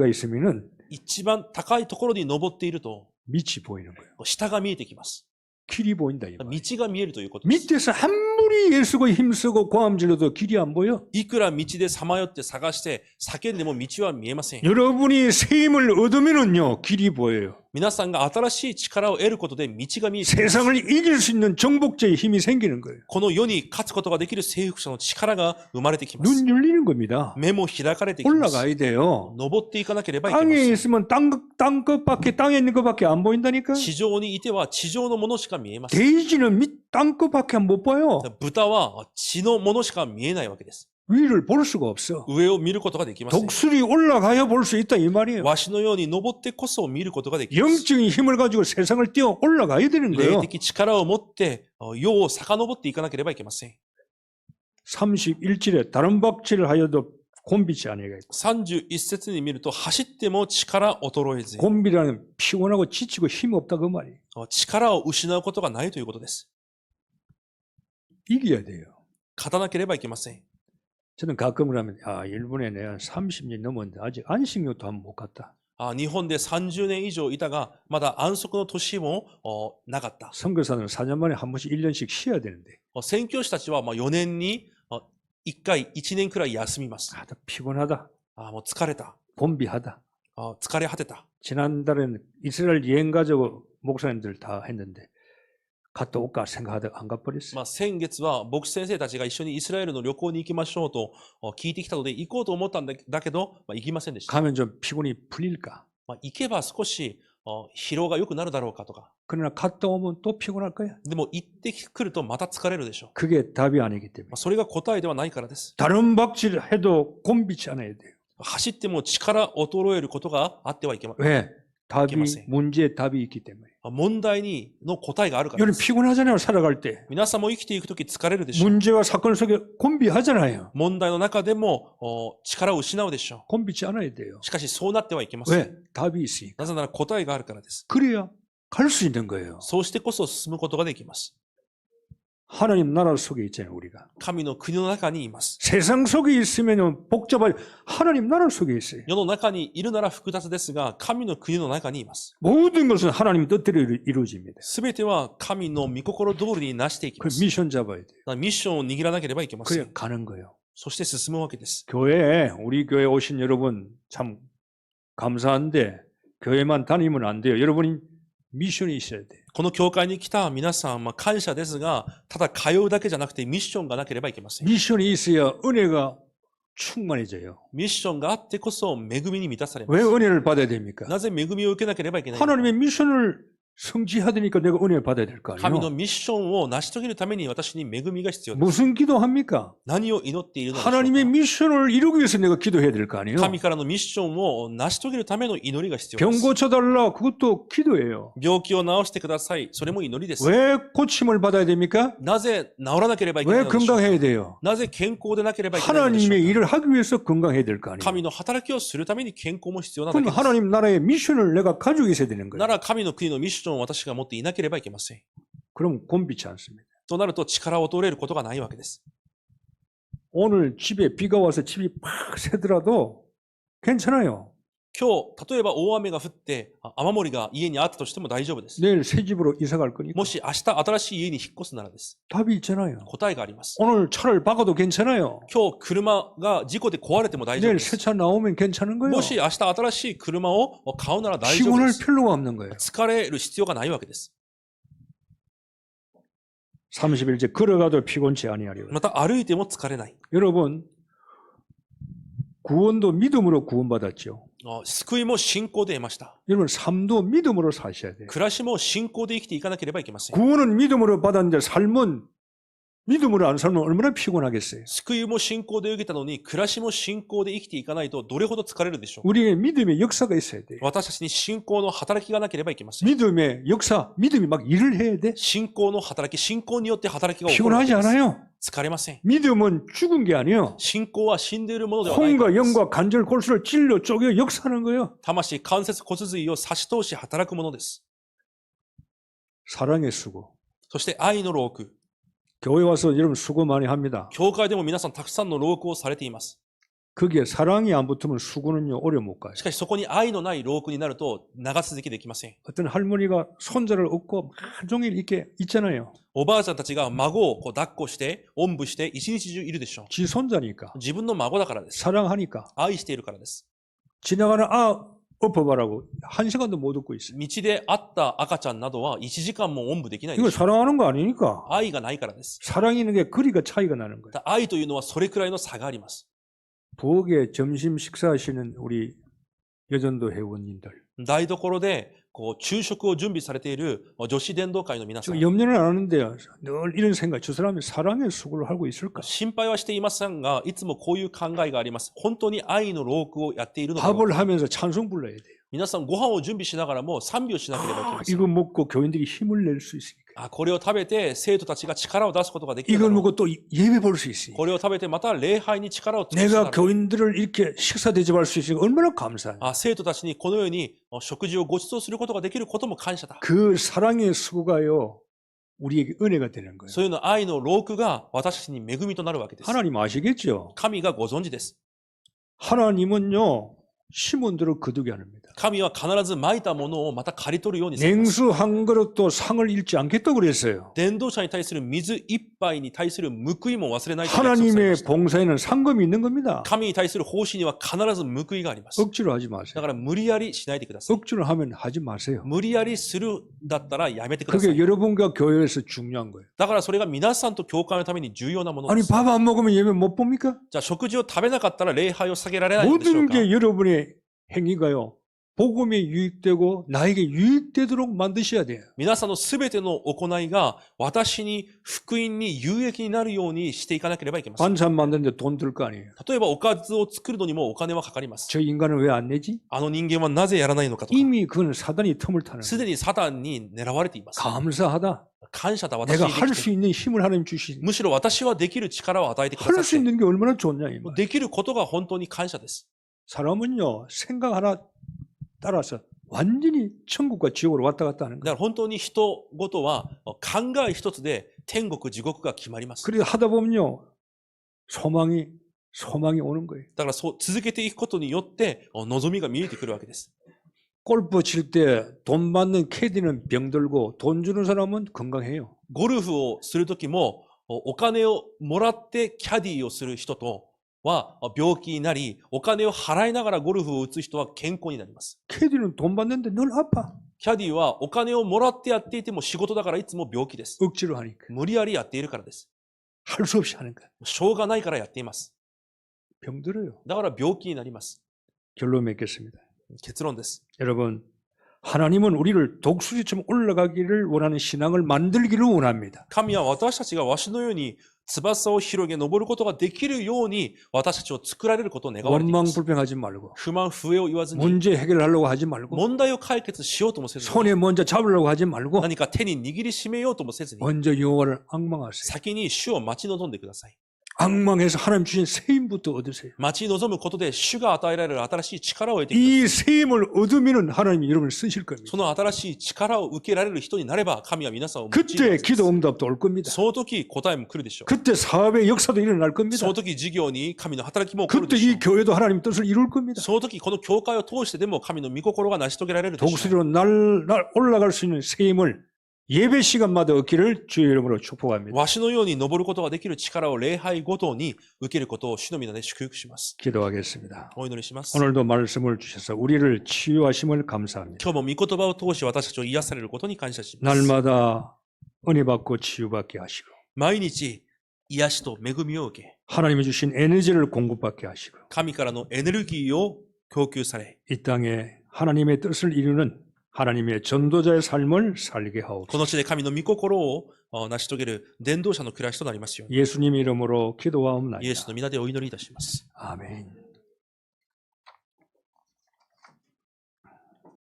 있으면은 一番高いところに登っていると、 밑이 보이는 거예요. 下が見えてきます。 길이 보인다. 이 道 말이에요. が見えるということです。 밑에서 아무리 애쓰고 힘쓰고 고함 질러도 길이 안 보여. いくら道でさまよって探して叫んでも道は見えません。 여러분이 새 힘을 얻으면은요 길이 보여요. 皆さんが新しい力を得ることで道が見えてきます。 세상을 이길 수 있는 정복자의 힘이 생기는 거예요. この世に勝つことができる征服者の力が生まれてきます。 눈 열리는 겁니다. 目も開かれてきます。 올라가야 돼요. 登っていかなければいけま 땅에 せん。 있으면 땅에 있는 것밖에 안 보인다니까. 地上にいては地上のものしか見えません。 돼지는 땅 것밖에 못 봐요. 豚は地のものしか見えないわけです。 위를 볼 수가 없어. 上を見ることができません。 독수리 올라가야 볼 수 있다 이 말이에요. わしのように登ってこそ見ることができます。 영적인 힘을 가지고 세상을 뛰어 올라가야 되는 霊 거예요. 的力を持って世を遡っていかなければいけません。 31절에 다른 박질을 하여도 곤비치 아니가 있고 31節に見ると、走っても力衰えず、 곤비라는 피곤하고 지치고 힘이 없다 그 말이에요. 力を失うことがないということです。 이겨야 돼요. 勝たなければいけません。 저는 가끔 그러면 일본에 내가 30년 넘었는데 아직 안식년도 한 번 못 갔다. 日本で30年以上いたが、まだ安息の年もなかった。 선교사는 4년 만에 한 번씩 1년씩 쉬어야 되는데 宣教師たちは4年に1回、1年くらい休みます。 피곤하다. もう疲れた。 곤비하다. 疲れ果てた。 지난달에는 이스라엘 여행 가자고 목사님들 다 했는데 갔다 올까 생각하다가 안 가버렸어요. 先月は牧師先生たちが一緒にイスラエルの旅行に行きましょうと聞いてきたので行こうと思ったんだけど、行きませんでした。 가면 좀 피곤이 풀릴까? 行けば少し疲労が良くなるだろうかとか。 그러나 갔다 오면 또 피곤할 거야. でも行ってくるとまた疲れるでしょう。 그게 답이 아니기 때문에. それが答えではないからです。 다른 박질 해도 곤비치 않아야 돼요. 走っても力衰えることがあってはいけません。 왜? 문제에 답이 있기 때문에. 問題の答えがあるからで 여러분 す。 피곤하잖아요, 살아갈 때. 皆さんも生きていくとき疲れるでしょう。 문제와 사건 속에 곤비하잖아요. 問題の中でも力を失うでしょ 곤비치 않아야 돼요. う。しかしそうなってはいけません。 왜? 답이 있으니까. なぜなら答えがあるからです。 그래야 갈 수 있는 거예요. そうしてこそ進むことができます。 하나님 나라 속에 있잖아요, 우리가. 神の国の中にいます。 세상 속에 있으면 복잡하지. 하나님 나라 속에 있어요. 世の中にいるなら複雑ですが、神の国の中にいます。 모든 것은 하나님 뜻대로 이루어집니다. すべては神の御心通りになしていき 그 ます。 미션 잡아야 돼요. だからミッションを握らなければいけませ 그래 ん。 가는 거예요. そして進むわけです。 교회에 우리 교회 오신 여러분 참 감사한데 교회만 다니면 안 돼요. 여러분이 미션이 있어야 돼요. この教会に来た皆さん、感謝ですが、ただ通うだけじゃなくてミッションがなければいけません。 미션이 있어야 은혜가 충만해져요. ミッションがあってこそ恵みに満たされま 왜 す。 은혜를 받아야 됩니까? なぜ恵みを受けなければいけないのか。 하나님의 미션을 성취하되니까 내가 은혜를 받아야 될 거 神の 아니에요. ミッションを成し遂げるために私に恵みが必要です。 무슨 기도합니까? 何を祈っているのでしょう 하나님의 か。 미션을 이루기 위해서 내가 기도해야 될 거 아니에요. 神からのミッションを成し遂げるための祈りが必要で 병 す。 고쳐달라 그것도 기도예요. 病気を治してください。それも祈りです。 왜 고침을 받아야 됩니까? なぜ治らなければいけない 왜 のでしょうか。 건강해야 돼요? なぜ健康でなければいけないのでしょ 하나님의 うか。 일을 하기 위해서 건강해야 될 거 아니에요. 神の働きをするために健康も必要なだけ 그럼 です。 하나님 나라의 미션을 내가 가지고 있어야 되는 な 거예요. ら神の国のミッションを私が持っていなければいけません。 그럼 곤비치 않습니다. となると力を取れることがないわけです。 오늘 집에 비가 와서 집이 팍 새더라도 괜찮아요. 今日、例えば大雨が降って、雨漏りが家にあったとしても大丈夫です。 내일 새 집으로 이사 갈 거니까 もし明日新しい家に引っ越すならです。 답이 있잖아요. 答えがあります。 오늘 차를 박아도 괜찮아요. 今日車が事故で壊れても大丈夫 내일 で 새 す。 차 나오면 괜찮은 거예요. もし明日新しい車を買うなら大丈夫で 피곤할 す。 필요가 없는 거예요. 疲れる必要がないわけです。 31절 걸어가도 피곤치 아니하리라. また歩いても疲れない。 여러분 구원도 믿음으로 구원받았죠. 救いも信仰で得ました。 여러분 삶도 믿음으로 사셔야 돼요. 暮らしも信仰で生きていかなければいけません。 구원은 믿음으로 받았는데 삶은 믿음으로 안 살면 얼마나 피곤하겠어요. 救いも信仰で受けたのに、暮らしも信仰で生きていかないとどれほど疲れるでしょう。 우리의 믿음의 역사가 있어야 돼요. 私たちに信仰の働きがなければいけません。 믿음의 역사, 믿음이 막 일을 해야 돼. 信仰の働き、信仰によって働きが起こるわけ 피곤하지 です。 않아요. 疲れません。 믿음은 죽은 게 아니에요. 信仰は死んでいるものではないか 혼과 らです。 영과 관절 골수를 찔러 쪼개 역사하는 거예요. 魂、関節、骨髄を差し通し働くものです。 사랑의 수고. そして愛の労苦。 교회 와서 여러분 수고 많이 합니다. 教会でも皆さんたくさんの労苦をされています。 거기에 사랑이 안 붙으면 수고는요 오래 못 가요. しかしそこに愛のない労苦になると長続きできません。 어떤 할머니가 손자를 업고 하루 종일 이렇게 있잖아요. おばあちゃんたちが孫を抱っこして、おんぶして一日中いるでしょう。 지 손자니까 自分の孫だからです。 사랑하니까 愛しているからです。 지나가는 엎어봐라고 한 시간도 못 업고 있어요. 道で会った赤ちゃんなどは1時間もおんぶできないで 이거 しょう。 사랑하는 거 아니니까. 愛がないからです。 사랑이 있는 게 거리가 차이가 나는 거예요. 愛というのはそれくらいの差があります。 부엌에 점심 식사하시는 우리 여전도 회원님들. 台所で昼食を準備されている女子伝道会の皆さ 저 ん。 염려는 안 하는데요. 늘 이런 생각. 저 사람이 사랑의 수고를 하고 있을까? 心配はしていませんが、いつもこういう考えがあります。本当に愛の労苦をやっているのか。 밥을 하면서 찬송 불러야 돼요. 皆さんご飯を準備しながらも賛美をしなければいけません。 이거 먹고 교인들이 힘을 낼 수 있으니까. これを食べて生徒たちが力を出すことができるだ 이걸 ろう。 먹고 또 예배 볼 수 있으니까. これを食べてまた礼拝に力を尽くす 내가 だろう。 교인들을 이렇게 식사 대접할 수 있으니까 얼마나 감사해요. 生徒たちにこのように食事をご馳走することができることも感謝だ。 그 사랑의 수고가요. 우리에게 은혜가 되는 거예요. そういうの愛の労苦が私たちに恵みとなるわけです。 하나님 아시겠죠? 神がご存知です。 하나님은요. 심은 대로 거두게 안 합니다. 神は必ず蒔いたものをまた刈り取るようにされます。 냉수 한 그릇도 상을 잃지 않겠다고 그랬어요. 伝道者に対する水一杯に対する報いも忘れないと約束されま 하나님의 した。 봉사에는 상금이 있는 겁니다. 神に対する奉仕には必ず報いがあります。 억지로 하지 だ 마세요. から無理やりしないでください。 억지로 하면 하지 마세요. 無理やりするだったらやめてくださ 그게 い。 여러분과 교회에서 중요한 거예요. だからそれが皆さんと教会のために重要なもので 아니 す。 밥 안 먹으면 예배 못 봅니까? じゃあ食事を食べなかったら礼拝を下げられないのでしょう 모든 か。 게 여러분의 행위가요. 복음에 유익되고 나에게 유익되도록 만드셔야 돼요. 皆さんのすべての行いが私に福音に有益になるようにしていかなければいけません。 반찬 만드는데 돈 들 거 아니에요. 例えばおかずを作るのにもお金はかかります。 저 인간은 왜 안 내지? あの人間はなぜやらないのかとか、 이미 그건 사단이 틈을 타는 す 거예요. でにサタンに狙われています。 감사하다. 感謝だ、私 내가 に 할 でき 수 て。 있는 힘을 하나님 주시니 むしろ私はできる力を与えてくだ 할 さ 수 って、 있는 게 얼마나 좋냐 이 말. できることが本当に感謝です。 사람은요 생각 하나 따라서 완전히 천국과 지옥으로 왔다 갔다 하는 だか 거예요. ら本当に人ごとは考え一つで天国、地獄が決まります。 그래 하다 보면요 소망이 오는 거예요. だからそう続けていくことによって望みが見えてくるわけです。 골프 칠 때 돈 받는 캐디는 병들고 돈 주는 사람은 건강해요. ゴルフをするときもお金をもらってキャディーをする人とは病気になり、お金を払いながらゴルフを打つ人は健康になります。 캐디는 돈 받는데 늘 아파. キャディーはお金をもらってやっていても仕事だからいつも病気です。 억지로 하니까 無理やりやっているからです。 할 수 없이 하는 거야. しょうがないからやっています。 병들어요. だから病気になります。 결론 맺겠습니다. 結論です。 여러분 하나님은 우리를 독수리처럼 올라가기를 원하는 신앙을 만들기를 원합니다. 神は私たちがわしのように翼を広げ登ることができるように私たちを作られることを願われています。 원망불평하지 말고 不満不平を言わずに 문제 해결하려고 하지 말고 問題を解決しようともせずに 손에 먼저 잡으려고 하지 말고 何か手に握りしめようともせずに 먼저 여호와를 앙망하세요. 先に主を待ち望んでください。 앙망해서 하나님 주신 새 힘부터 얻으세요. 待ち望むことで主が与えられる新しい力を得てください。 이 새 힘을 얻으면 하나님이 여러분을 쓰실 겁니다. その新しい力を受けられる人になれば神は皆さんを用いるはず 그때 です。 기도 응답도 올 겁니다. その時答えも来るでしょう。 그때 사업의 역사도 일어날 そ 겁니다. の時事業に神の働きも起こる 그때 でしょ 이 う。 교회도 하나님 뜻을 이룰 겁니다. その時この教会を通してでも神の御心が成し遂げられるでしょう。 독수리로 날 올라갈 수 있는 새 힘을 예배 시간마다 얻기를 주의 이름으로 축복합니다. わしのように登ることができる力を礼拝ごとに受けることを主の皆で祝福します。 기도하겠습니다. お祈りします。 오늘도 말씀을 주셔서 우리를 치유하심을 감사합니다. 今日も御言葉を通し私たちを癒されることに感謝します。 날마다 은혜 받고 치유받게 하시고 毎日癒しと恵みを受け、 하나님이 주신 에너지를 공급받게 하시고 神からのエネルギーを供給され、 이 땅에 하나님의 뜻을 이루는 하나님의 전도자의 삶을 살게 하옵소서. この地で神の御心を成し遂げる伝道者の暮らしとなりますように。 예수님 이름으로 기도하옵나이다. イエスの皆でお祈りいたします。 아멘.